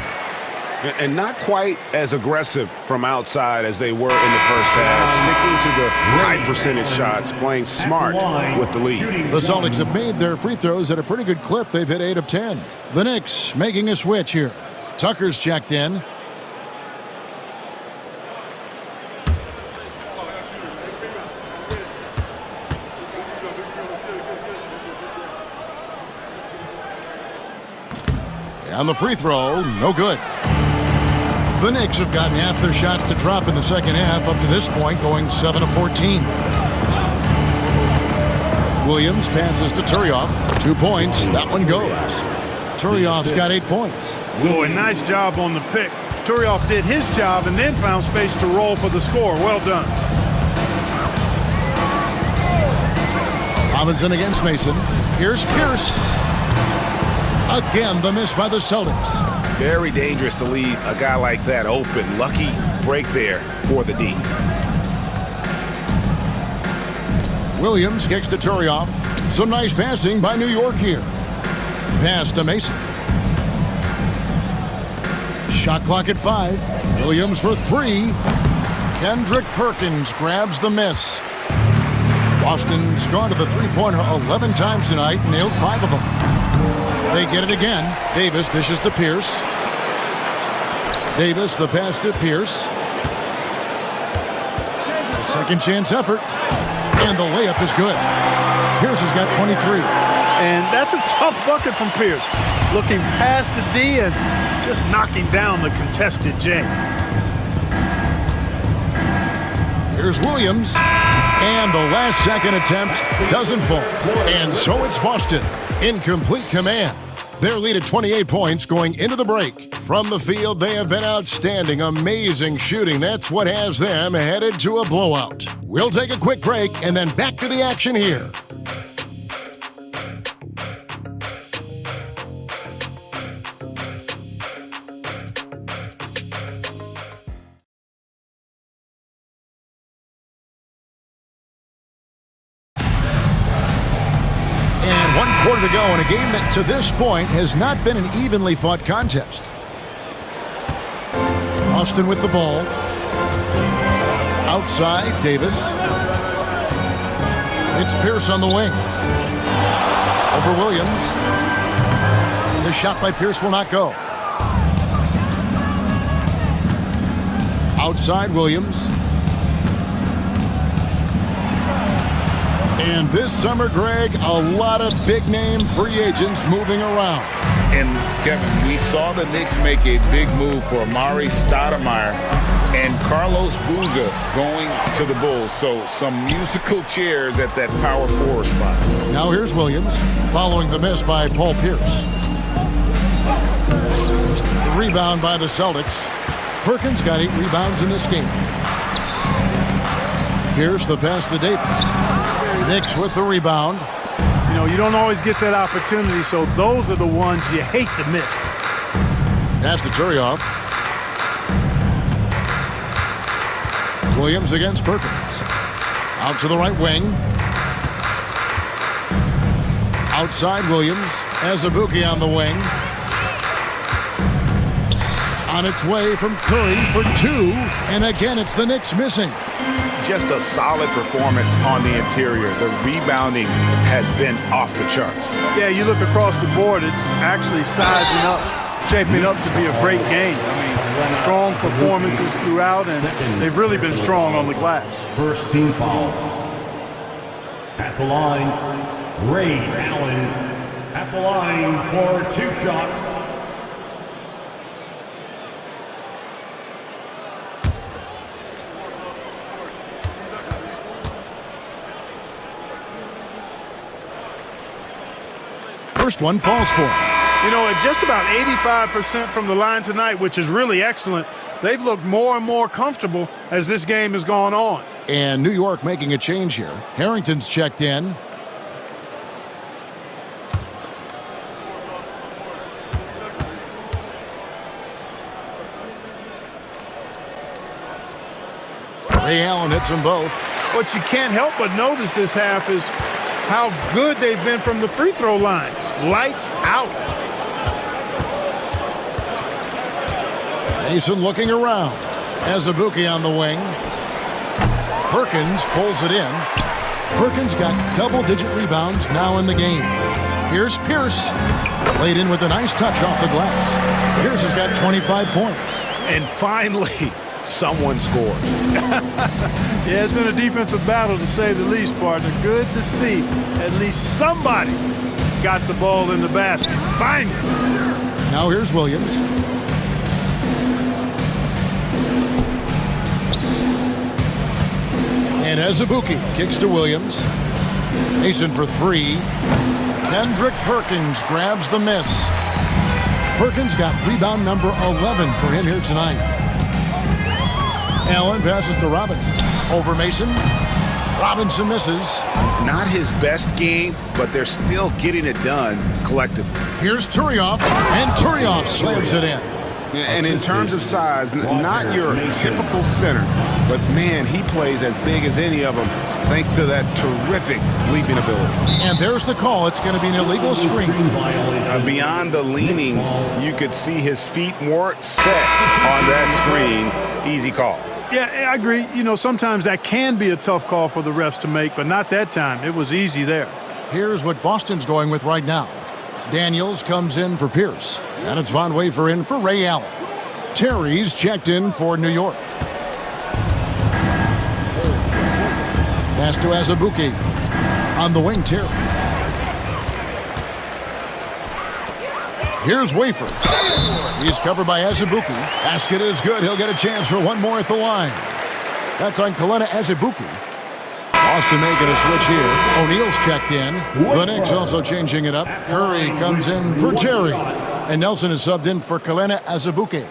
And not quite as aggressive from outside as they were in the first half. Sticking to the high percentage shots, playing smart with the lead. The Celtics have made their free throws at a pretty good clip. They've hit 8 of 10. The Knicks making a switch here. Tucker's checked in. On the free throw, no good. The Knicks have gotten half their shots to drop in the second half up to this point, going 7 of 14. Williams passes to Turioff. 2 points. That one goes. Turioff's got 8 points. Boy, nice job on the pick. Turioff did his job and then found space to roll for the score. Well done. Robinson against Mason. Here's Pierce. Again, the miss by the Celtics. Very dangerous to leave a guy like that open. Lucky break there for the D. Williams kicks to Turioff. Some nice passing by New York here. Pass to Mason. Shot clock at 5. Williams for 3. Kendrick Perkins grabs the miss. Boston's gone to the three-pointer 11 times tonight, nailed 5 of them. They get it again. Davis dishes to Pierce. Davis, the pass to Pierce. A second chance effort. And the layup is good. Pierce has got 23. And that's a tough bucket from Pierce. Looking past the D and just knocking down the contested J. Here's Williams. And the last second attempt doesn't fall. And so it's Boston in complete command. Their lead at 28 points going into the break. From the field, they have been outstanding. Amazing shooting. That's what has them headed to a blowout. We'll take a quick break and then back to the action here. quarter to go in a game that to this point has not been an evenly fought contest. Austin with the ball. Outside, Davis. It's Pierce on the wing. Over Williams. The shot by Pierce will not go. Outside, Williams. And this summer, Greg, a lot of big-name free agents moving around. And, Kevin, we saw the Knicks make a big move for Amari Stoudemire and Carlos Boozer going to the Bulls. So some musical chairs at that power forward spot. Now here's Williams following the miss by Paul Pierce. The rebound by the Celtics. Perkins got 8 rebounds in this game. Pierce the pass to Davis. Knicks with the rebound. You know, you don't always get that opportunity, so those are the ones you hate to miss. Pass to Turioff. Williams against Perkins. Out to the right wing. Outside Williams. Azubuike on the wing. On its way from Curry for 2. And again, it's the Knicks missing. Just a solid performance on the interior. The rebounding has been off the charts. Yeah, you look across the board, it's actually sizing up, shaping up to be a great game. I mean, strong performances throughout, and they've really been strong on the glass. First team foul. At the line, Ray Allen. At the line for 2 shots. First one falls for him. You know, at just about 85% from the line tonight, which is really excellent, they've looked more and more comfortable as this game has gone on. And New York making a change here. Harrington's checked in. Ray Allen hits them both. What you can't help but notice this half is how good they've been from the free throw line. Lights out. Mason looking around. Azubuike on the wing. Perkins pulls it in. Perkins got double-digit rebounds now in the game. Here's Pierce. Laid in with a nice touch off the glass. Pierce has got 25 points. And finally, someone scored. Yeah, it's been a defensive battle to say the least, partner. Good to see at least somebody got the ball in the basket. Finally. Now here's Williams. And Azubuike kicks to Williams. Mason for 3. Kendrick Perkins grabs the miss. Perkins got rebound number 11 for him here tonight. Allen passes to Robinson. Over Mason. Robinson misses. Not his best game, but they're still getting it done collectively. Here's Turioff, and Turioff slams it in. And in terms of size, not your typical center, but man, he plays as big as any of them thanks to that terrific leaping ability. And there's the call. It's going to be an illegal screen. Beyond the leaning, you could see his feet weren't set on that screen. Easy call. Yeah, I agree. You know, sometimes that can be a tough call for the refs to make, but not that time. It was easy there. Here's what Boston's going with right now. Daniels comes in for Pierce. And it's Von Wafer in for Ray Allen. Terry's checked in for New York. Pass to Azubuike. On the wing, Terry. Here's Wafer. He's covered by Azubuike. Basket is good. He'll get a chance for one more at the line. That's on Kalena Azubuike. Boston making a switch here. O'Neal's checked in. The Knicks also changing it up. Curry comes in for Terry. And Nelson is subbed in for Kalena Azubuike.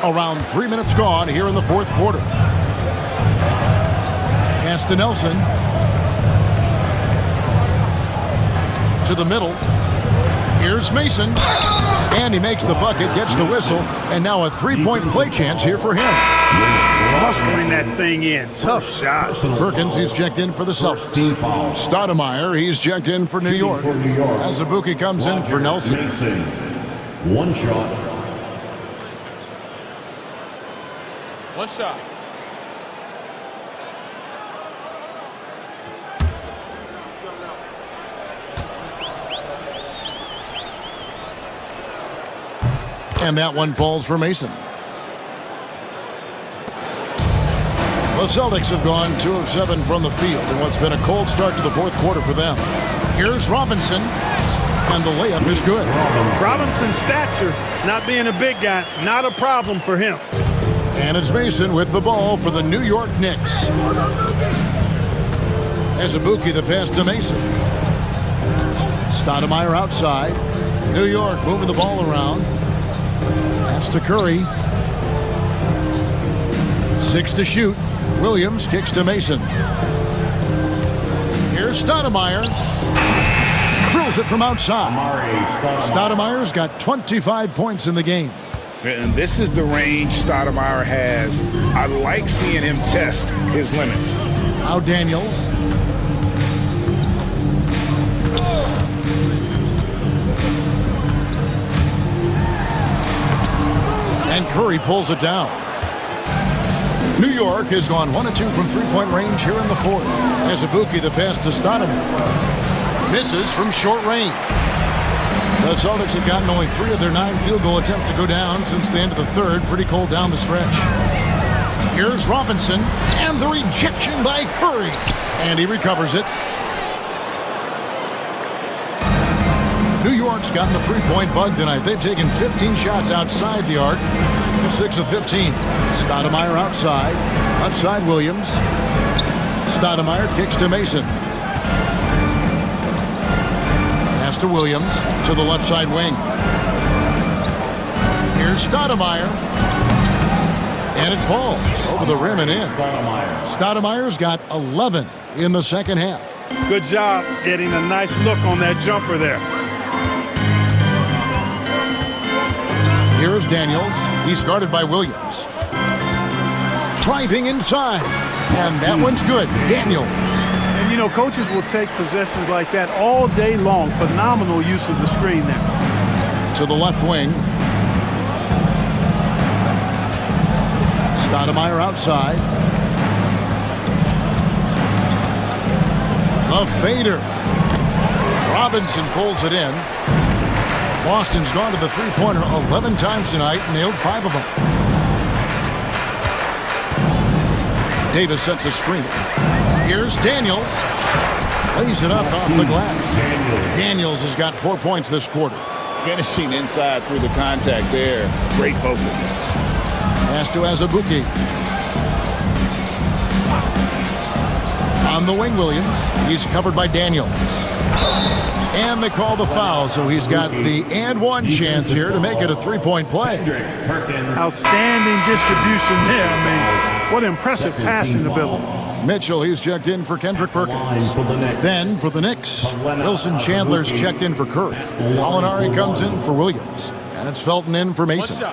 Around 3 minutes gone here in the fourth quarter. Pass to Nelson. To the middle. Here's Mason. And he makes the bucket, gets the whistle, and now a three-point play chance here for him. Muscling that thing in. Tough shot. Perkins, he's checked in for the Celtics. Stoudemire, he's checked in for New York. Azubuike comes in for Nelson. One shot. One shot. And that one falls for Mason. The Celtics have gone 2 of 7 from the field in what's been a cold start to the fourth quarter for them. Here's Robinson, and the layup is good. Robinson's stature, not being a big guy, not a problem for him. And it's Mason with the ball for the New York Knicks. Azubuike the pass to Mason. Stoudemire outside. New York moving the ball around. Pass to Curry. 6 to shoot. Williams kicks to Mason. Here's Stoudemire. Drills it from outside. Stoudemire's got 25 points in the game. And this is the range Stoudemire has. I like seeing him test his limits. Now Daniels. And Curry pulls it down. New York has gone 1 of 2 from three-point range here in the fourth. Azubuike the pass to Stoudemire. Misses from short range. The Celtics have gotten only 3 of their 9 field goal attempts to go down since the end of the third. Pretty cold down the stretch. Here's Robinson, and the rejection by Curry. And he recovers it. New York's gotten the three-point bug tonight. They've taken 15 shots outside the arc. 6 of 15. Stoudemire outside. Left side Williams. Stoudemire kicks to Mason. Pass to Williams to the left side wing. Here's Stoudemire. And it falls over the rim and in. Stoudemire's got 11 in the second half. Good job getting a nice look on that jumper there. Here's Daniels. He's guarded by Williams. Driving inside. And that one's good. Daniels. And, you know, coaches will take possessions like that all day long. Phenomenal use of the screen there. To the left wing. Stoudemire outside. A fader. Robinson pulls it in. Boston's gone to the three-pointer 11 times tonight, nailed 5 of them. Davis sets a screen. Here's Daniels. Lays it up off the glass. Daniels has got 4 points this quarter. Finishing inside through the contact there. Great focus. Pass to Azubuike. On the wing, Williams. He's covered by Daniels. And they call the foul, so he's got the and one chance here to make it a three-point play. Outstanding distribution there. I mean, what impressive passing ability. Mitchell, he's checked in for Kendrick Perkins. Then for the Knicks, Wilson Chandler's checked in for Curry. Molinari comes in for Williams. And it's Felton in for Mason.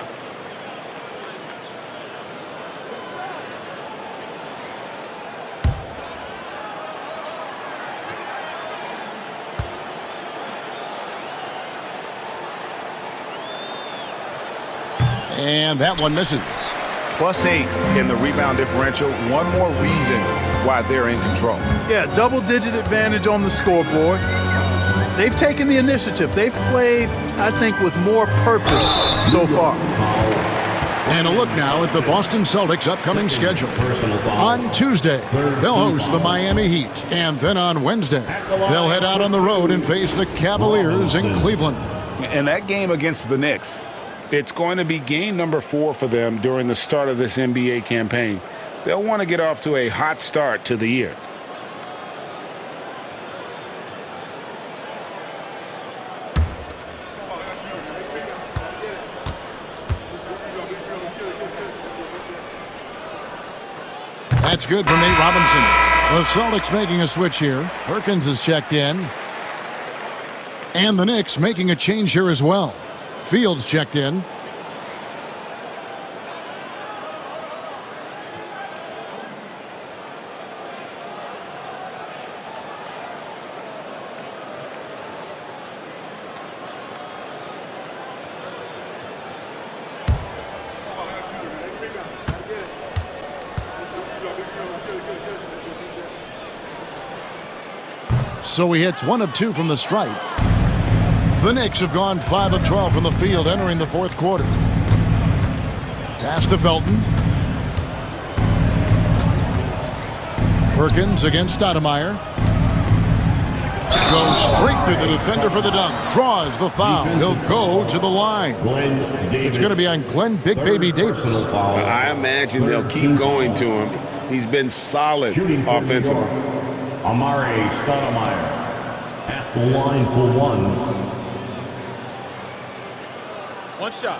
And that one misses. +8 in the rebound differential. One more reason why they're in control. Yeah, double-digit advantage on the scoreboard. They've taken the initiative. They've played, I think, with more purpose so far. And a look now at the Boston Celtics' upcoming schedule. On Tuesday, they'll host the Miami Heat. And then on Wednesday, they'll head out on the road and face the Cavaliers in Cleveland. And that game against the Knicks, it's going to be game number 4 for them during the start of this NBA campaign. They'll want to get off to a hot start to the year. That's good for Nate Robinson. The Celtics making a switch here. Perkins is checked in. And the Knicks making a change here as well. Fields checked in. So he hits 1 of 2 from the stripe. The Knicks have gone 5 of 12 from the field entering the fourth quarter. Pass to Felton. Perkins against Stoudemire. Goes straight through the defender for the dunk. Draws the foul. He'll go to the line. It's going to be on Glenn Big Baby Davis. I imagine they'll keep going to him. He's been solid offensively. Amari Stoudemire at the line for one. One shot.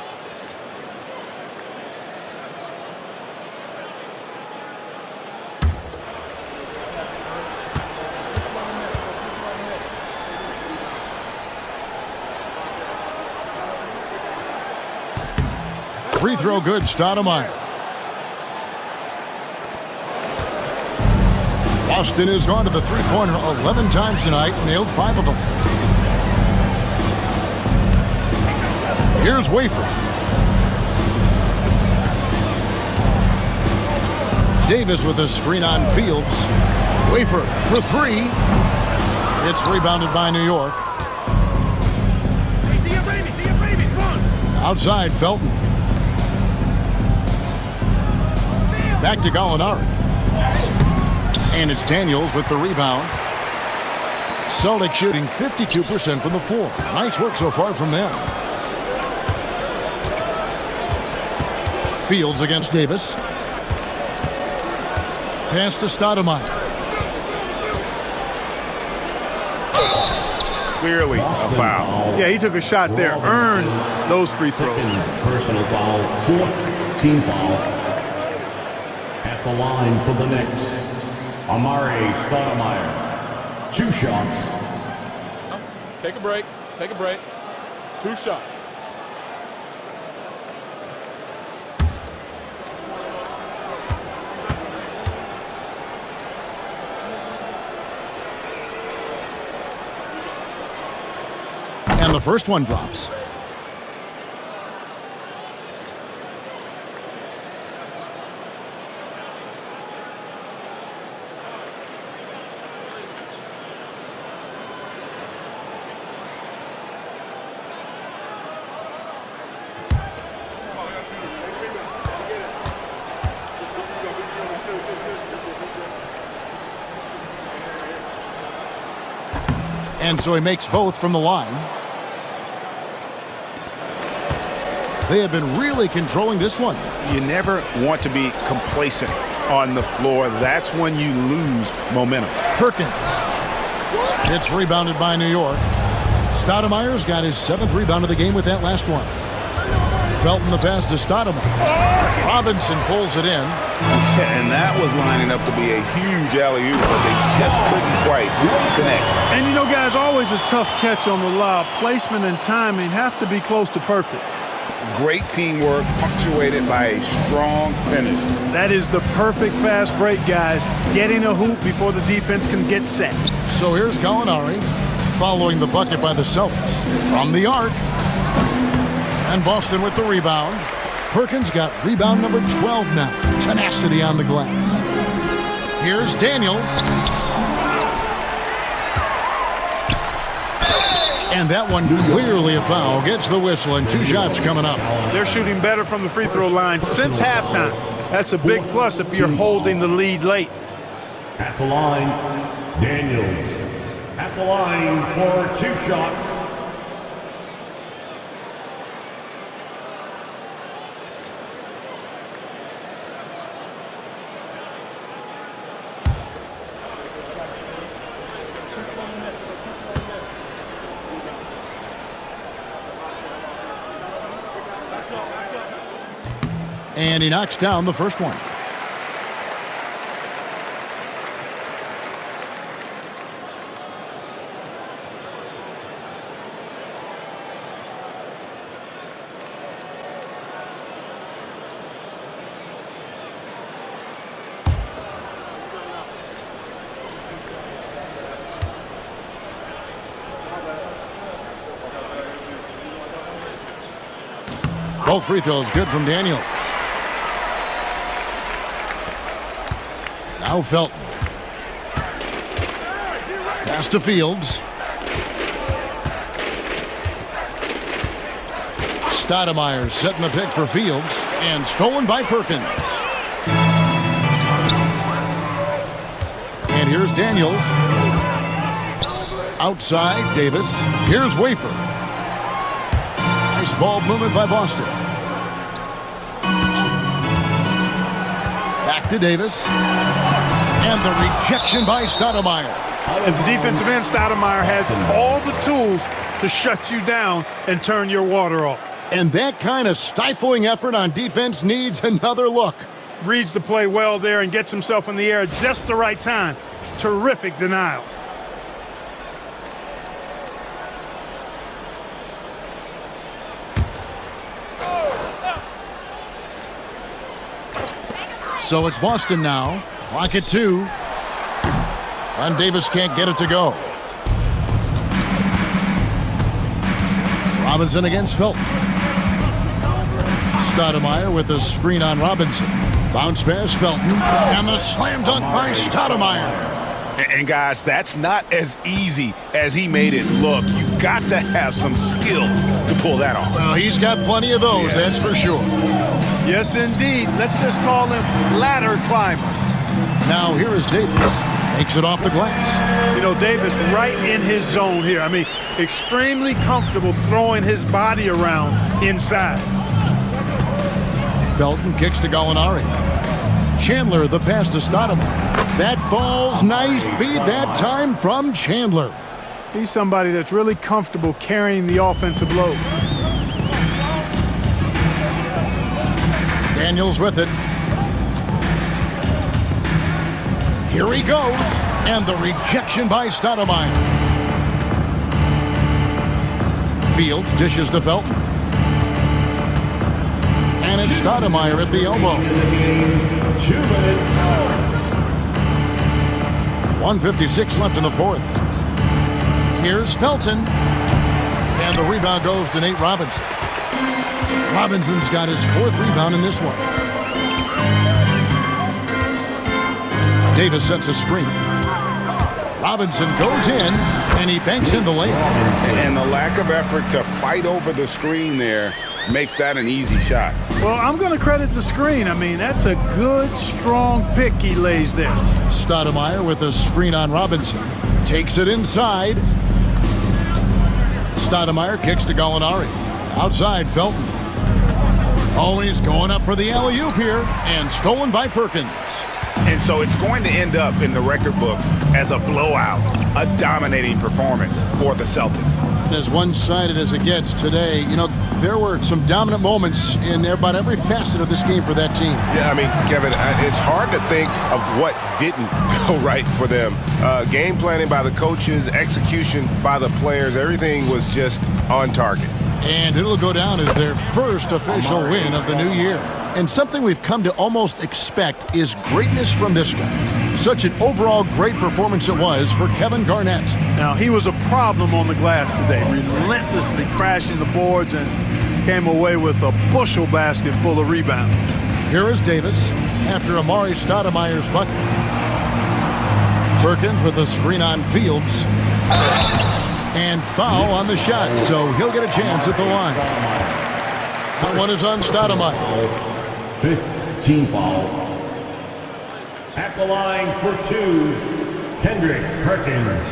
Free throw good, Stoudemire. Boston has gone to the three-pointer 11 times tonight, nailed 5 of them. Here's Wafer. Davis with a screen on Fields. Wafer for 3. It's rebounded by New York. Outside, Felton. Back to Gallinari. And it's Daniels with the rebound. Celtics shooting 52% from the floor. Nice work so far from them. Fields against Davis. Pass to Stoudemire. Clearly a foul. Yeah, he took a shot there. Earned those free throws. Personal foul, 4th team foul. At the line for the Knicks, Amari Stoudemire. 2 shots. Take a break. Take a break. 2 shots. And the first one drops. And so he makes both from the line. They have been really controlling this one. You never want to be complacent on the floor. That's when you lose momentum. Perkins. It's rebounded by New York. Stoudemire's got his 7th rebound of the game with that last one. Felton the pass to Stoudemire. Robinson pulls it in. And that was lining up to be a huge alley-oop, but they just couldn't quite connect. And you know, guys, always a tough catch on the lob. Placement and timing have to be close to perfect. Great teamwork, punctuated by a strong finish. That is the perfect fast break, guys. Getting a hoop before the defense can get set. So here's Gallinari following the bucket by the Celtics. From the arc. And Boston with the rebound. Perkins got rebound number 12 now. Tenacity on the glass. Here's Daniels. And that one clearly a foul. Gets the whistle and 2 shots coming up. They're shooting better from the free throw line since halftime. That's a big plus if you're holding the lead late. At the line, Daniels. At the line for 2 shots. And he knocks down the first one. Both free throws good from Daniels. Now Felton. Pass to Fields. Stoudemire setting the pick for Fields, and stolen by Perkins. And here's Daniels. Outside, Davis. Here's Wafer. Nice ball movement by Boston. Back to Davis. And the rejection by Stoudemire. At the defensive end, Stoudemire has all the tools to shut you down and turn your water off. And that kind of stifling effort on defense needs another look. Reads the play well there and gets himself in the air at just the right time. Terrific denial. So it's Boston now. Clock at 2. And Davis can't get it to go. Robinson against Felton. Stoudemire with a screen on Robinson. Bounce pass Felton. And the slam dunk by Stoudemire. And guys, that's not as easy as he made it look. You've got to have some skills to pull that off. Well, he's got plenty of those, that's for sure. Yes, indeed. Let's just call him ladder climber. Now here is Davis. Takes it off the glass. You know, Davis right in his zone here. I mean, extremely comfortable throwing his body around inside. Felton kicks to Gallinari. Chandler, the pass to Stoudemire. That falls. Nice feed that time from Chandler. He's somebody that's really comfortable carrying the offensive load. Daniels with it. Here he goes. And the rejection by Stoudemire. Fields dishes to Felton. And it's Stoudemire at the elbow. 2 minutes. 1:56 left in the fourth. Here's Felton. And the rebound goes to Nate Robinson. Robinson's got his 4th rebound in this one. Davis sets a screen. Robinson goes in, and he banks in the layup. And the lack of effort to fight over the screen there makes that an easy shot. Well, I'm going to credit the screen. I mean, that's a good, strong pick he lays there. Stoudemire with a screen on Robinson. Takes it inside. Stoudemire kicks to Gallinari. Outside, Felton. Oh, he's going up for the alley-oop here, and stolen by Perkins. And so it's going to end up in the record books as a blowout, a dominating performance for the Celtics. As one-sided as it gets today, you know, there were some dominant moments in about every facet of this game for that team. Yeah, I mean, Kevin, it's hard to think of what didn't go right for them. Game planning by the coaches, execution by the players, everything was just on target. And it'll go down as their first official win of the new year. And something we've come to almost expect is greatness from this guy. Such an overall great performance it was for Kevin Garnett. Now, he was a problem on the glass today, relentlessly crashing the boards and came away with a bushel basket full of rebounds. Here is Davis after Amari Stoudemire's bucket. Perkins with a screen on Fields. And foul on the shot, so he'll get a chance at the line. That one is on Stoudemire. 15 foul. At the line for 2, Kendrick Perkins.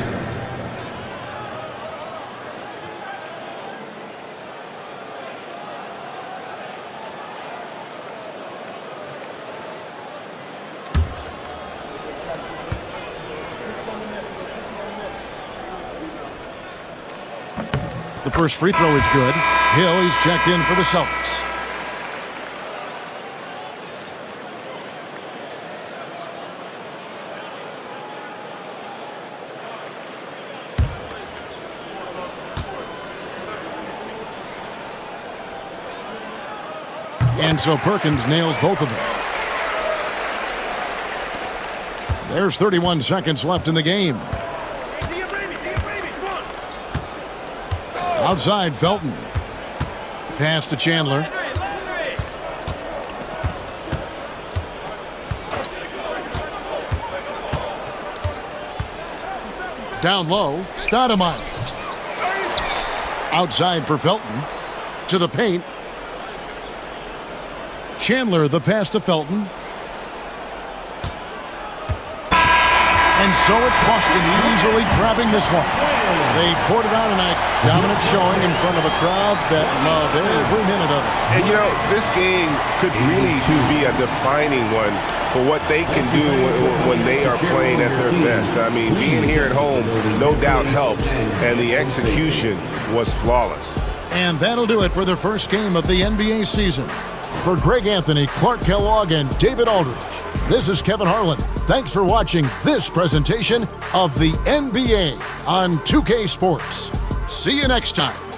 The first free throw is good. Hill, he's checked in for the Celtics. And so Perkins nails both of them. There's 31 seconds left in the game. Outside, Felton. Pass to Chandler. Down low, Stoudemire. Outside for Felton. To the paint. Chandler the pass to Felton. And so it's Boston easily grabbing this one. They poured it out tonight. Dominant showing in front of a crowd that loved every minute of it. And, you know, this game could really be a defining one for what they can do when they are playing at their best. I mean, being here at home no doubt helps, and the execution was flawless. And that'll do it for the first game of the NBA season. For Greg Anthony, Clark Kellogg, and David Aldridge, this is Kevin Harlan. Thanks for watching this presentation of the NBA on 2K Sports. See you next time.